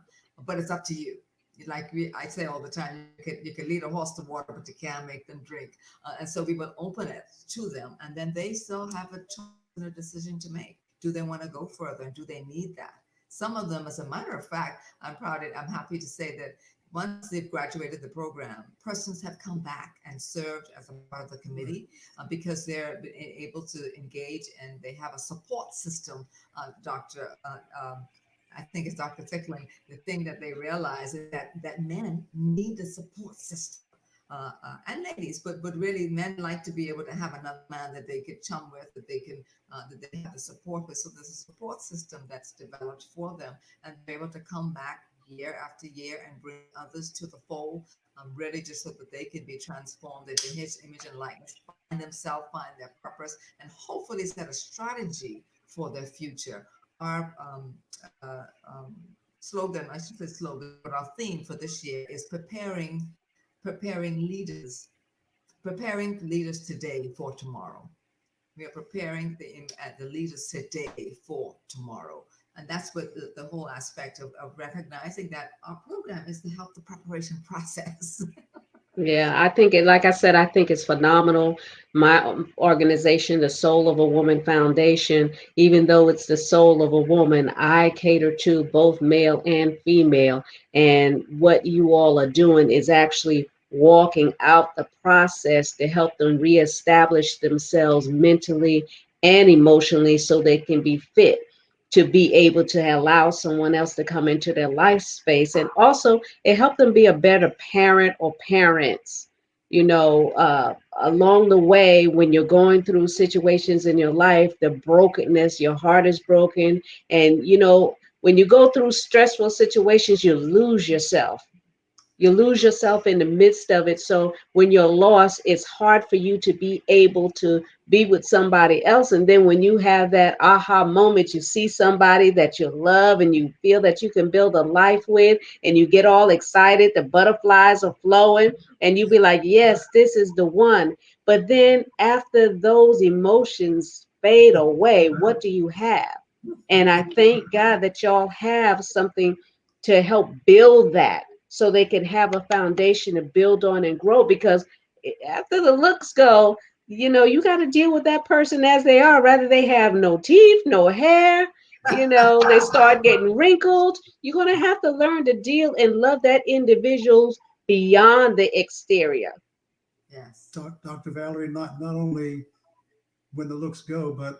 but it's up to you. Like I say all the time, you can lead a horse to water, but you can't make them drink. And so we will open it to them, and then they still have a choice and a decision to make. Do they want to go further? Do they need that? Some of them, as a matter of fact, I'm happy to say that once they've graduated the program, persons have come back and served as a part of the committee because they're able to engage and they have a support system. I think it's Dr. Thicklin. The thing that they realize is that men need a support system. And ladies, but really men like to be able to have another man that they could chum with, that they have the support with. So there's a support system that's developed for them, and they're able to come back year after year and bring others to the fold, really just so that they can be transformed into his image and likeness, find themselves, find their purpose, and hopefully set a strategy for their future. Our slogan, I should say slogan, but our theme for this year is preparing leaders today for tomorrow. We are preparing the leaders today for tomorrow. And that's what the whole aspect of recognizing that our program is to help the preparation process. Yeah, I think it, like I said, I think it's phenomenal. My organization, the Soul of a Woman Foundation, even though it's the soul of a woman, I cater to both male and female. And what you all are doing is actually walking out the process to help them reestablish themselves mentally and emotionally so they can be fit to be able to allow someone else to come into their life space. And also, it helped them be a better parent or parents. Along the way, when you're going through situations in your life, the brokenness, your heart is broken. And, when you go through stressful situations, you lose yourself. You lose yourself in the midst of it. So when you're lost, it's hard for you to be able to be with somebody else. And then when you have that aha moment, you see somebody that you love and you feel that you can build a life with, and you get all excited, the butterflies are flowing, and you be like, yes, this is the one. But then after those emotions fade away, what do you have? And I thank God that y'all have something to help build that so they can have a foundation to build on and grow. Because after the looks go, you got to deal with that person as they are, rather they have no teeth, no hair, they start getting wrinkled. You're going to have to learn to deal and love that individuals beyond the exterior. Yes. Dr. Valerie, not only when the looks go, but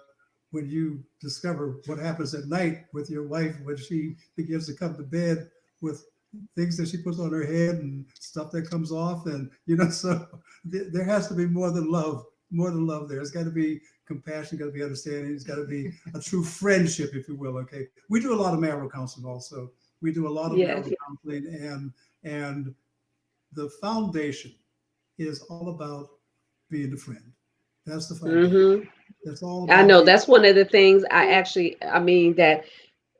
when you discover what happens at night with your wife when she begins to come to bed with things that she puts on her head and stuff that comes off, and so there has to be more than love. More than love, there's got to be compassion, got to be understanding, it's got to be a true friendship, if you will. Okay, we do a lot of marital counseling also. We do a lot of Yes. marital counseling, and the foundation is all about being a friend. That's the foundation. Hmm. That's all I about know being. that's one of the things that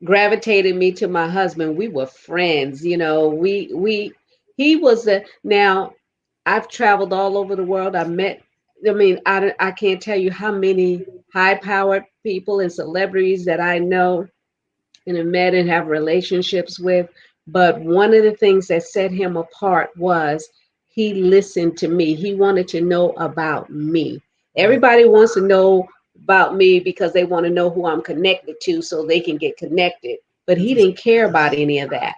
gravitated me to my husband. We were friends, he was a now I've traveled all over the world. I can't tell you how many high powered people and celebrities that I know and have met and have relationships with. But one of the things that set him apart was he listened to me. He wanted to know about me. Everybody wants to know about me because they want to know who I'm connected to so they can get connected. But he That's didn't care about any of that.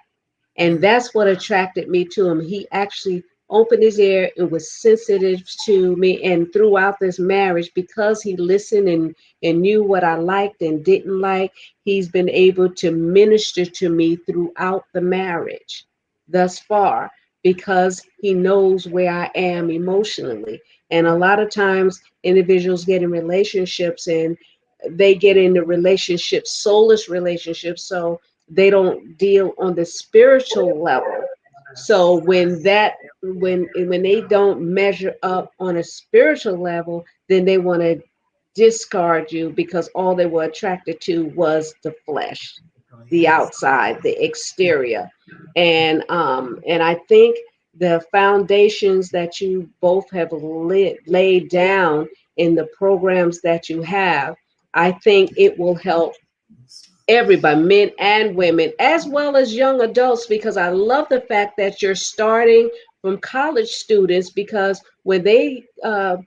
And that's what attracted me to him. He actually opened his ear and was sensitive to me. And throughout this marriage, because he listened and knew what I liked and didn't like, he's been able to minister to me throughout the marriage thus far because he knows where I am emotionally. And a lot of times, individuals get in relationships and they get into relationships, soulless relationships. So they don't deal on the spiritual level. So when they don't measure up on a spiritual level, then they want to discard you because all they were attracted to was the flesh, the Yes. outside, the exterior. And I think the foundations that you both have laid down in the programs that you have, I think it will help everybody, men and women, as well as young adults, because I love the fact that you're starting from college students, because when they are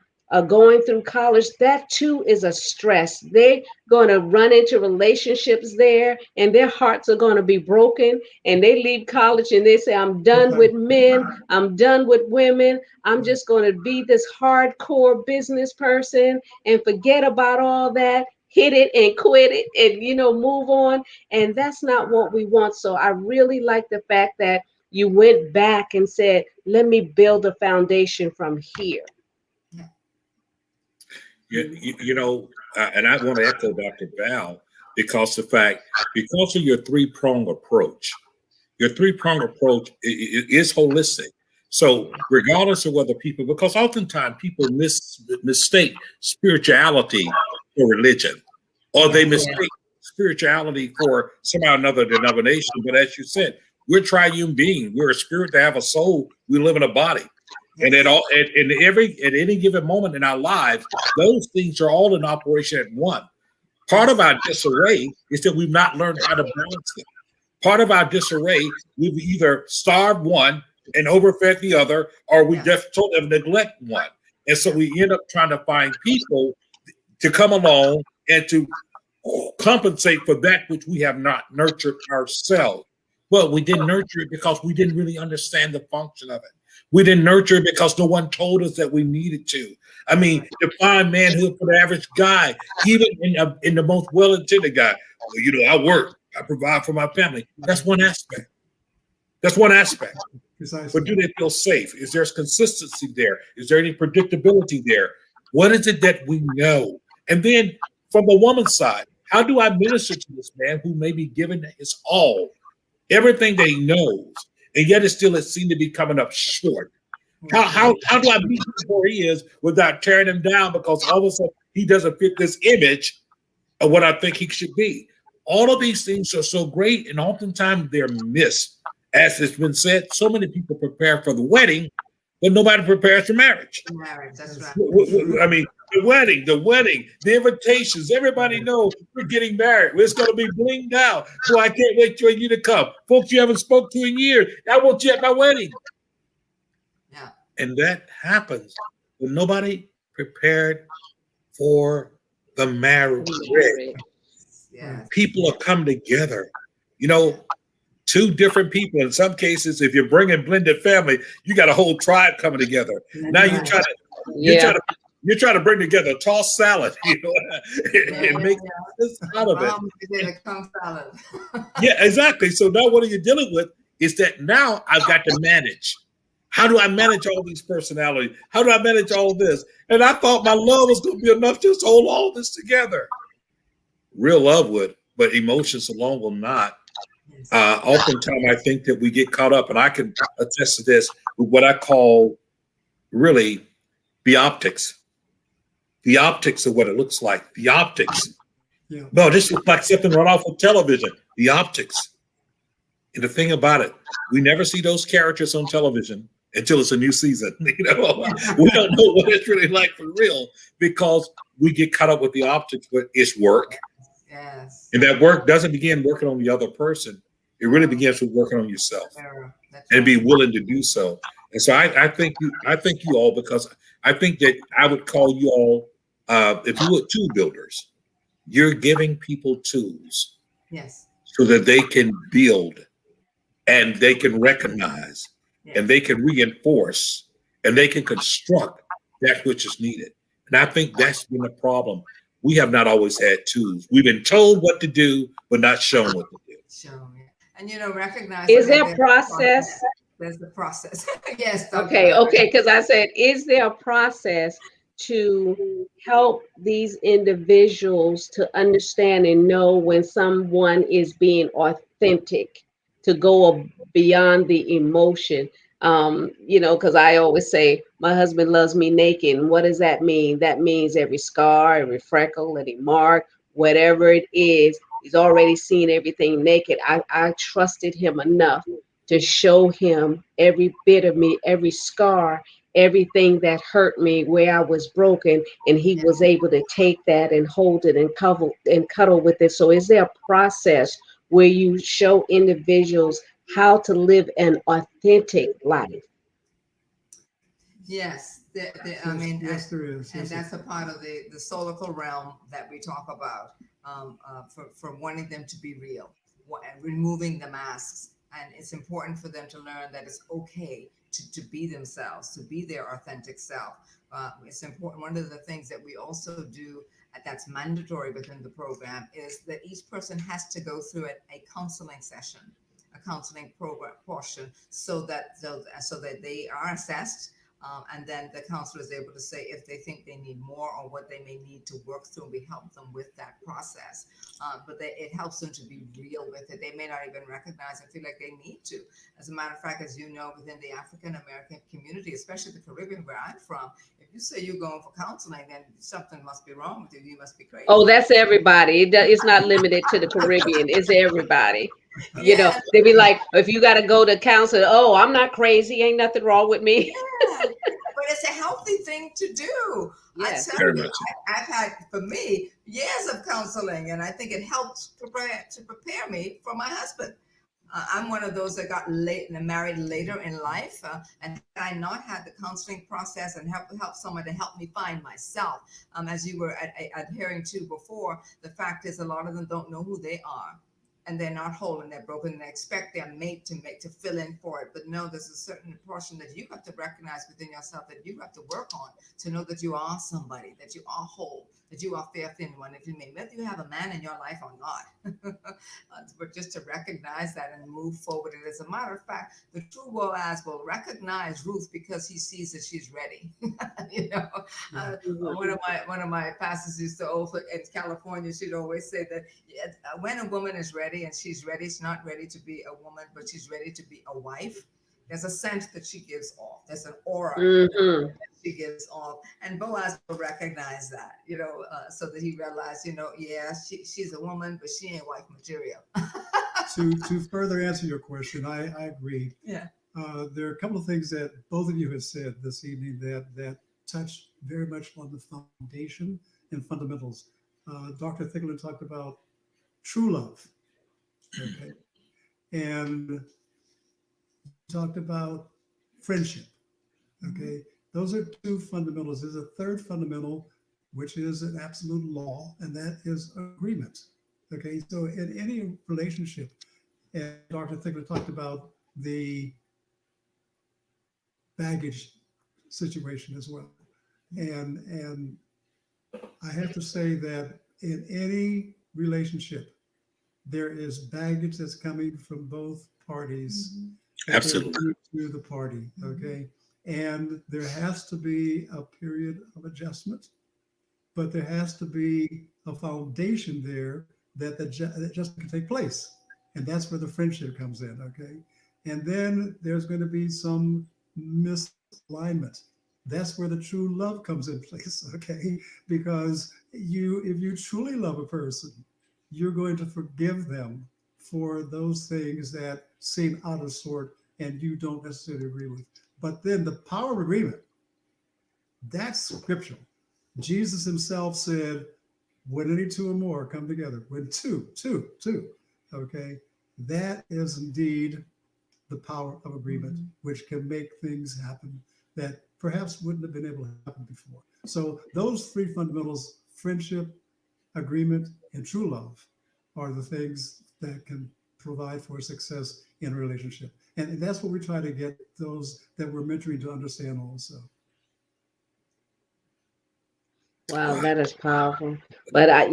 going through college, that too is a stress. They're going to run into relationships there and their hearts are going to be broken, and they leave college and they say, I'm done with men, I'm done with women, I'm just going to be this hardcore business person and forget about all that, hit it and quit it and move on. And that's not what we want. So I really like the fact that you went back and said, let me build a foundation from here. And I want to echo Dr. Val because because of your three-pronged approach, is holistic. So regardless of whether because oftentimes people mistake spirituality for religion, or they mistake spirituality for somehow another denomination. But as you said, we're triune being. We're a spirit that have a soul. We live in a body. And at any given moment in our lives, those things are all in operation at one. Part of our disarray is that we've not learned how to balance them. Part of our disarray, we've either starved one and overfed the other, or we Yeah. just totally neglect one. And so we end up trying to find people to come along and to compensate for that which we have not nurtured ourselves. Well, we didn't nurture it because we didn't really understand the function of it. We didn't nurture it because no one told us that we needed to. I mean, define manhood for the average guy, even in the most well-intended guy. Well, you know, I work, I provide for my family. That's one aspect. That's one aspect. Precisely. But do they feel safe? Is there consistency there? Is there any predictability there? What is it that we know? And then from the woman's side, how do I minister to this man who may be giving his all, everything that he knows, and yet it still has seemed to be coming up short? How do I meet him where he is without tearing him down because all of a sudden he doesn't fit this image of what I think he should be? All of these things are so great, and oftentimes they're missed. As it's been said, so many people prepare for the wedding, but nobody prepares for marriage. Marriage, that's right. I mean, the wedding, the invitations. Everybody knows we're getting married. It's going to be blinged out. So I can't wait for you to come. Folks you haven't spoke to in years, I want you at my wedding. Yeah. And that happens when nobody prepared for the marriage. Yes. People are come together. You know, two different people. In some cases, if you're bringing blended family, you got a whole tribe coming together. Now you try to you're trying to bring together a tossed salad, you know, and make sense out of it. Salad. Yeah, exactly. So now what are you dealing with is that now I've got to manage. How do I manage all these personalities? How do I manage all this? And I thought my love was going to be enough just to hold all this together. Real love would, but emotions alone will not. Oftentimes, I think that we get caught up, and I can attest to this, with what I call really the optics. The optics of what it looks like. The optics. Yeah. No, this looks like something right off of television. The optics. And the thing about it, we never see those characters on television until it's a new season. You know, we don't know what it's really like for real because we get caught up with the optics, but it's work. Yes. And that work doesn't begin working on the other person. It really begins with working on yourself and be willing to do so. And so I thank you all, because I think that I would call you all, if you were tool builders, you're giving people tools. Yes. So that they can build and they can recognize and they can reinforce and they can construct that which is needed. And I think that's been the problem. We have not always had tools. We've been told what to do, but not shown what to do. Shown, yeah. And recognize. Is there a process? There's the process. Yes. Okay. Because I said, is there a process to help these individuals to understand and know when someone is being authentic, to go beyond the emotion? Because I always say my husband loves me naked. And what does that mean? That means every scar, every freckle, any mark, whatever it is, he's already seen everything naked. I trusted him enough to show him every bit of me, every scar, everything that hurt me, where I was broken, and he was able to take that and hold it and cuddle with it. So is there a process where you show individuals how to live an authentic life? Yes. Yes, there is. And that's a part of the solical realm that we talk about, for wanting them to be real and removing the masks. And it's important for them to learn that it's okay to be themselves, to be their authentic self. It's important. One of the things that we also do that's mandatory within the program is that each person has to go through a counseling session, a counseling program portion, so that they are assessed. And then the counselor is able to say if they think they need more or what they may need to work through. We help them with that process. But it helps them to be real with it. They may not even recognize and feel like they need to. As a matter of fact, as you know, within the African American community, especially the Caribbean where I'm from, if you say you're going for counseling, then something must be wrong with you. You must be crazy. Oh, that's everybody. It's not limited to the Caribbean. It's everybody. You know, they be like, if you got to go to counseling, oh, I'm not crazy. Ain't nothing wrong with me. Yeah, but it's a healthy thing to do. Yes. I tell you, I've had, for me, years of counseling, and I think it helped to prepare me for my husband. I'm one of those that got late and married later in life, and I not had the counseling process and help someone to help me find myself. As you were adhering to before, the fact is a lot of them don't know who they are, and they're not whole and they're broken, and they expect their mate to fill in for it. But no, there's a certain portion that you have to recognize within yourself that you have to work on to know that you are somebody, that you are whole, that you are fearfully and wonderfully made, whether you have a man in your life or not. But just to recognize that and move forward. And as a matter of fact, the true Boaz will recognize Ruth because he sees that she's ready. you know, one of my pastors used to over in California, she'd always say that when a woman is ready, and she's ready, she's not ready to be a woman, but she's ready to be a wife. There's a scent that she gives off. There's an aura Mm-hmm. that she gives off, and Boaz will recognize that, so that he realized, yeah, she's a woman, but she ain't wife material. To further answer your question, I agree. Yeah. There are a couple of things that both of you have said this evening that touch very much on the foundation and fundamentals. Dr. Thicklin talked about true love, okay, and talked about friendship, okay. Those are two fundamentals. There's a third fundamental, which is an absolute law, and that is agreement. Okay, so in any relationship, and Dr. Thicklin talked about the baggage situation as well. And I have to say that in any relationship, there is baggage that's coming from both parties that they're Absolutely. bringing to the party. Okay. And there has to be a period of adjustment, but there has to be a foundation there that the adjustment can take place. And that's where the friendship comes in. Okay. And then there's going to be some misalignment. That's where the true love comes in place. Okay. Because if you truly love a person, you're going to forgive them for those things that seem out of sort and you don't necessarily agree with. But then the power of agreement, that's scriptural. Jesus himself said, when any two or more come together, when two, okay, that is indeed the power of agreement, which can make things happen that perhaps wouldn't have been able to happen before. So those three fundamentals, friendship, agreement, and true love, are the things that can provide for success in a relationship. And that's what we try to get those that we're mentoring to understand also. Wow, that is powerful. But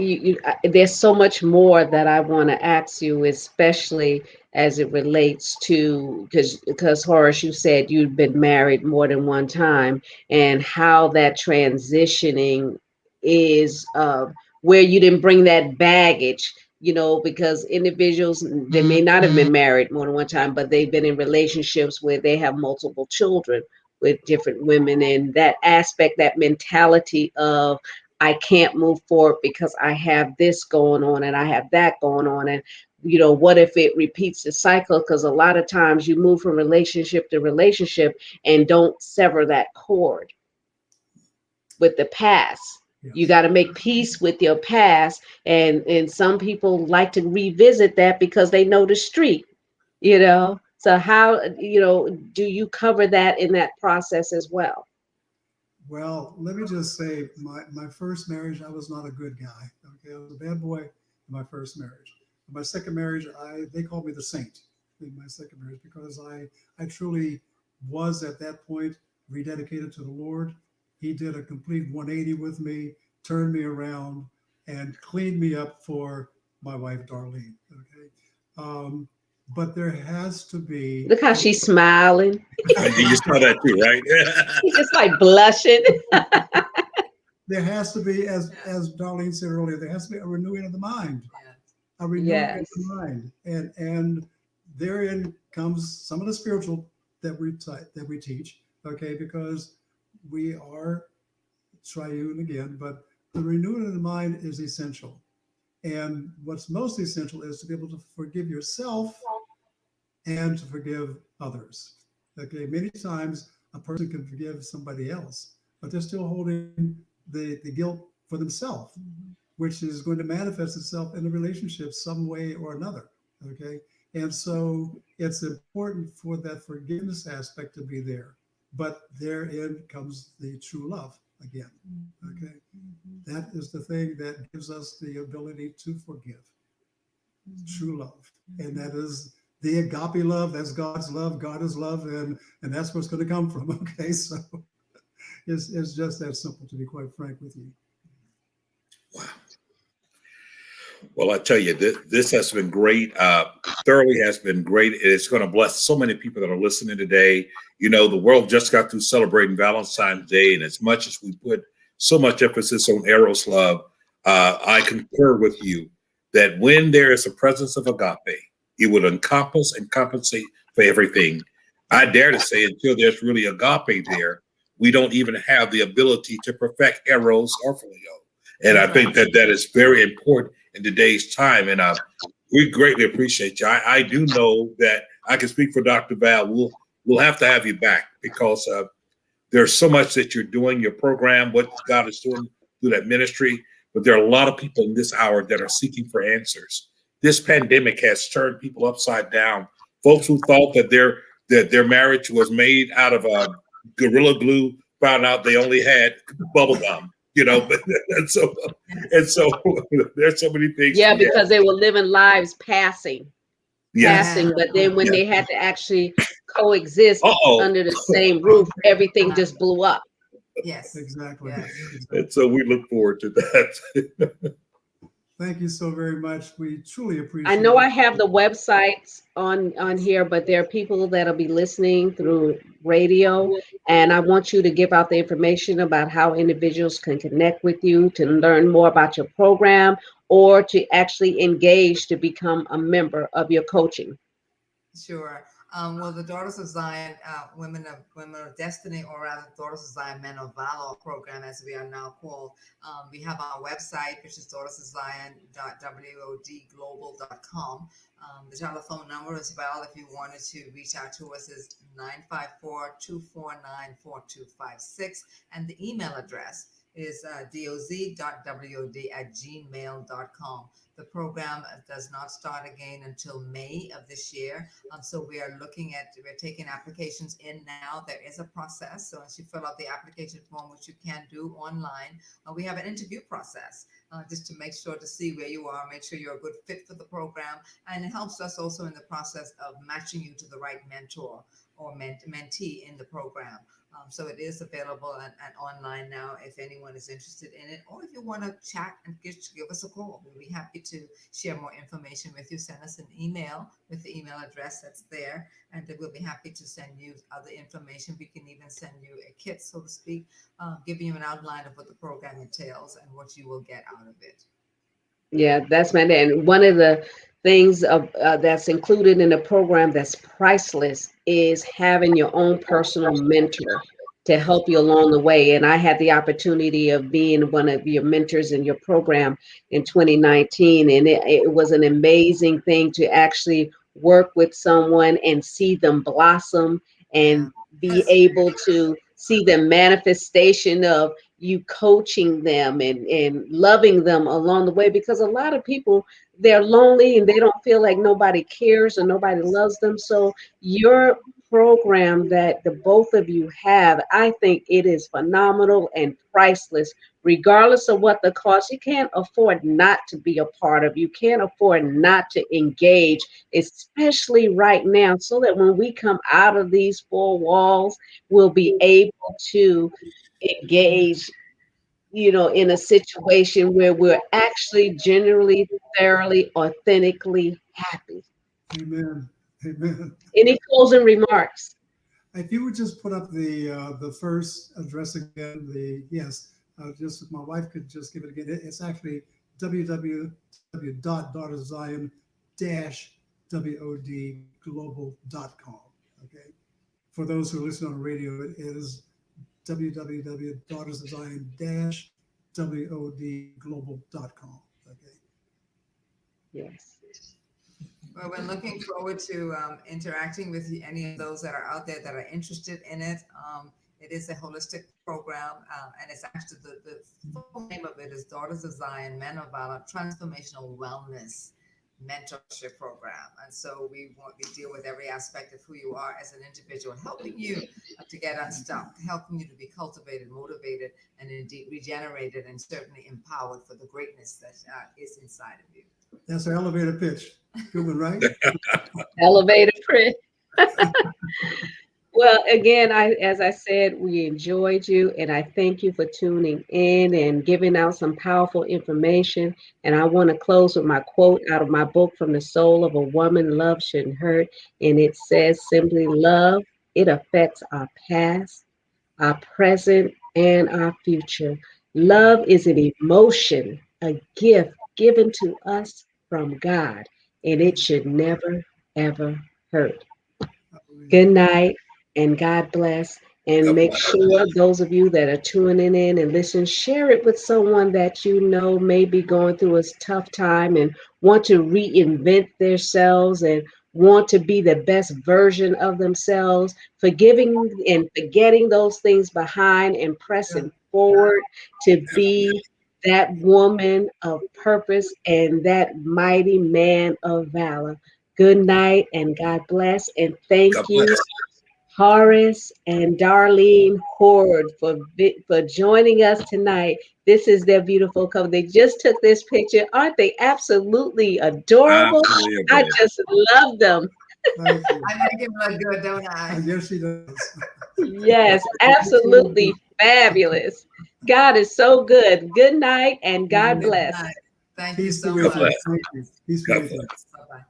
there's so much more that I want to ask you, especially as it relates to because Horace, you said you've been married more than one time, and how that transitioning is where you didn't bring that baggage. Because individuals, they may not have been married more than one time, but they've been in relationships where they have multiple children with different women, and that aspect, that mentality of I can't move forward because I have this going on and I have that going on. And what if it repeats the cycle? Because a lot of times you move from relationship to relationship and don't sever that cord with the past. You Yes. got to make peace with your past, and some people like to revisit that because they know the street. So how do you cover that in that process as well? Well, let me just say, my first marriage, I was not a good guy. Okay, I was a bad boy in my first marriage. In my second marriage, they called me the saint in my second marriage because I truly was at that point rededicated to the Lord. He did a complete 180 with me, turned me around, and cleaned me up for my wife Darlene. Okay, but there has to be. Look how she's smiling. You saw that too, right? She's just like blushing. There has to be, as Darlene said earlier, there has to be a renewing of the mind. Yeah. A renewing of Yes. the mind, and therein comes some of the spiritual that we teach. Okay, because we are triune again, but the renewing of the mind is essential. And what's most essential is to be able to forgive yourself and to forgive others. Okay, many times a person can forgive somebody else, but they're still holding the guilt for themselves, which is going to manifest itself in the relationship some way or another. Okay, And so it's important for that forgiveness aspect to be there. But therein comes the true love again. Okay. That is the thing that gives us the ability to forgive, true love. And that is the agape love. That's God's love. God is love. And that's where it's going to come from. Okay. So it's just that simple, to be quite frank with you. Wow. Well, I tell you, this has been great. Thoroughly has been great. It's going to bless so many people that are listening today. You know, the world just got through celebrating Valentine's Day, and as much as we put so much emphasis on Eros love, I concur with you that when there is a presence of agape, it will encompass and compensate for everything. I dare to say, until there's really agape there, we don't even have the ability to perfect Eros or Phileo. And I think that that is very important in today's time. And we greatly appreciate you. I do know that I can speak for Dr. Val. We'll have to have you back because there's so much that you're doing, your program, what God is doing through that ministry. But there are a lot of people in this hour that are seeking for answers. This pandemic has turned people upside down. Folks who thought that their marriage was made out of Gorilla Glue found out they only had bubble gum. You know, and so there's so many things. Yeah, because they were living lives passing, Yes. but then when they had to actually coexist under the same roof, everything just blew up. Yes. Exactly. Yes. And so we look forward to that. Thank you so very much. We truly appreciate I know it. I have the websites on here, but there are people that'll be listening through radio, and I want you to give out the information about how individuals can connect with you to learn more about your program or to actually engage to become a member of your coaching. Sure. Well, the Daughters of Zion, Women of Destiny, or rather, Daughters of Zion Men of Valor program, as we are now called. We have our website, which is daughtersofzion.wodglobal.com. The telephone number as well, if you wanted to reach out to us, is 954-249-4256, and the email address is doz.wod@gmail.com. The program does not start again until May of this year. So we're taking applications in now. There is a process. So once you fill out the application form, which you can do online, we have an interview process just to make sure to see where you are, make sure you're a good fit for the program. And it helps us also in the process of matching you to the right mentor or mentee in the program. So it is available and online now if anyone is interested in it, or if you want to chat and give us a call. We'll be happy to share more information with you. Send us an email with the email address that's there, and we'll be happy to send you other information. We can even send you a kit, so to speak, giving you an outline of what the program entails and what you will get out of it. Yeah, that's my and one of the things that's included in the program that's priceless is having your own personal mentor to Yes. help you along the way. And I had the opportunity of being one of your mentors in your program in 2019, and it was an amazing thing to actually work with someone and see them blossom Yeah. and be Yes. able to see the manifestation of you coaching them and loving them along the way, because a lot of people, they're lonely and they don't feel like nobody cares or nobody loves them. So your program that the both of you have, I think it is phenomenal and priceless, regardless of what the cost. You can't afford not to be a part of. You can't afford not to engage, especially right now, so that when we come out of these four walls, we'll be able to engage, in a situation where we're actually genuinely, thoroughly, authentically happy. Amen. Amen. Any closing remarks? If you would just put up the first address again, just if my wife could just give it again. It's actually www.zion-wodglobal.com. Okay. For those who listen on the radio, it is www.daughtersofzion-wodglobal.com. Okay. Yes. Well, we're looking forward to interacting with any of those that are out there that are interested in it. It is a holistic program, and it's actually the full name of it is Daughters of Zion, Men of Valor, Transformational Wellness mentorship program. And so we deal with every aspect of who you are as an individual, helping you to get unstuck, helping you to be cultivated, motivated, and indeed regenerated, and certainly empowered for the greatness that is inside of you. That's our elevator pitch. Proven right? Elevator print. Well, again, as I said, we enjoyed you, and I thank you for tuning in and giving out some powerful information. And I want to close with my quote out of my book, From the Soul of a Woman, Love Shouldn't Hurt. And it says simply, love, it affects our past, our present, and our future. Love is an emotion, a gift given to us from God, and it should never, ever hurt. Good night and God bless. And God make bless. sure those of you that are tuning in and listen, share it with someone that you know may be going through a tough time and want to reinvent themselves and want to be the best version of themselves, forgiving and forgetting those things behind and Yeah. pressing forward to be that woman of purpose and that mighty man of valor. Good night and God bless. And thank God you, bless. Horace and Darlene Hord, for joining us tonight. This is their beautiful couple. They just took this picture. Aren't they absolutely adorable? I Unbelievable. just love them. Thank you. I make him look good, don't I I? guess she does. Yes, absolutely fabulous. God is so good. Good night and God Amen. Good bless. night. Thank you Peace be so with God you. much. bless. Thank you. Peace be God with you. bless. Bye bye.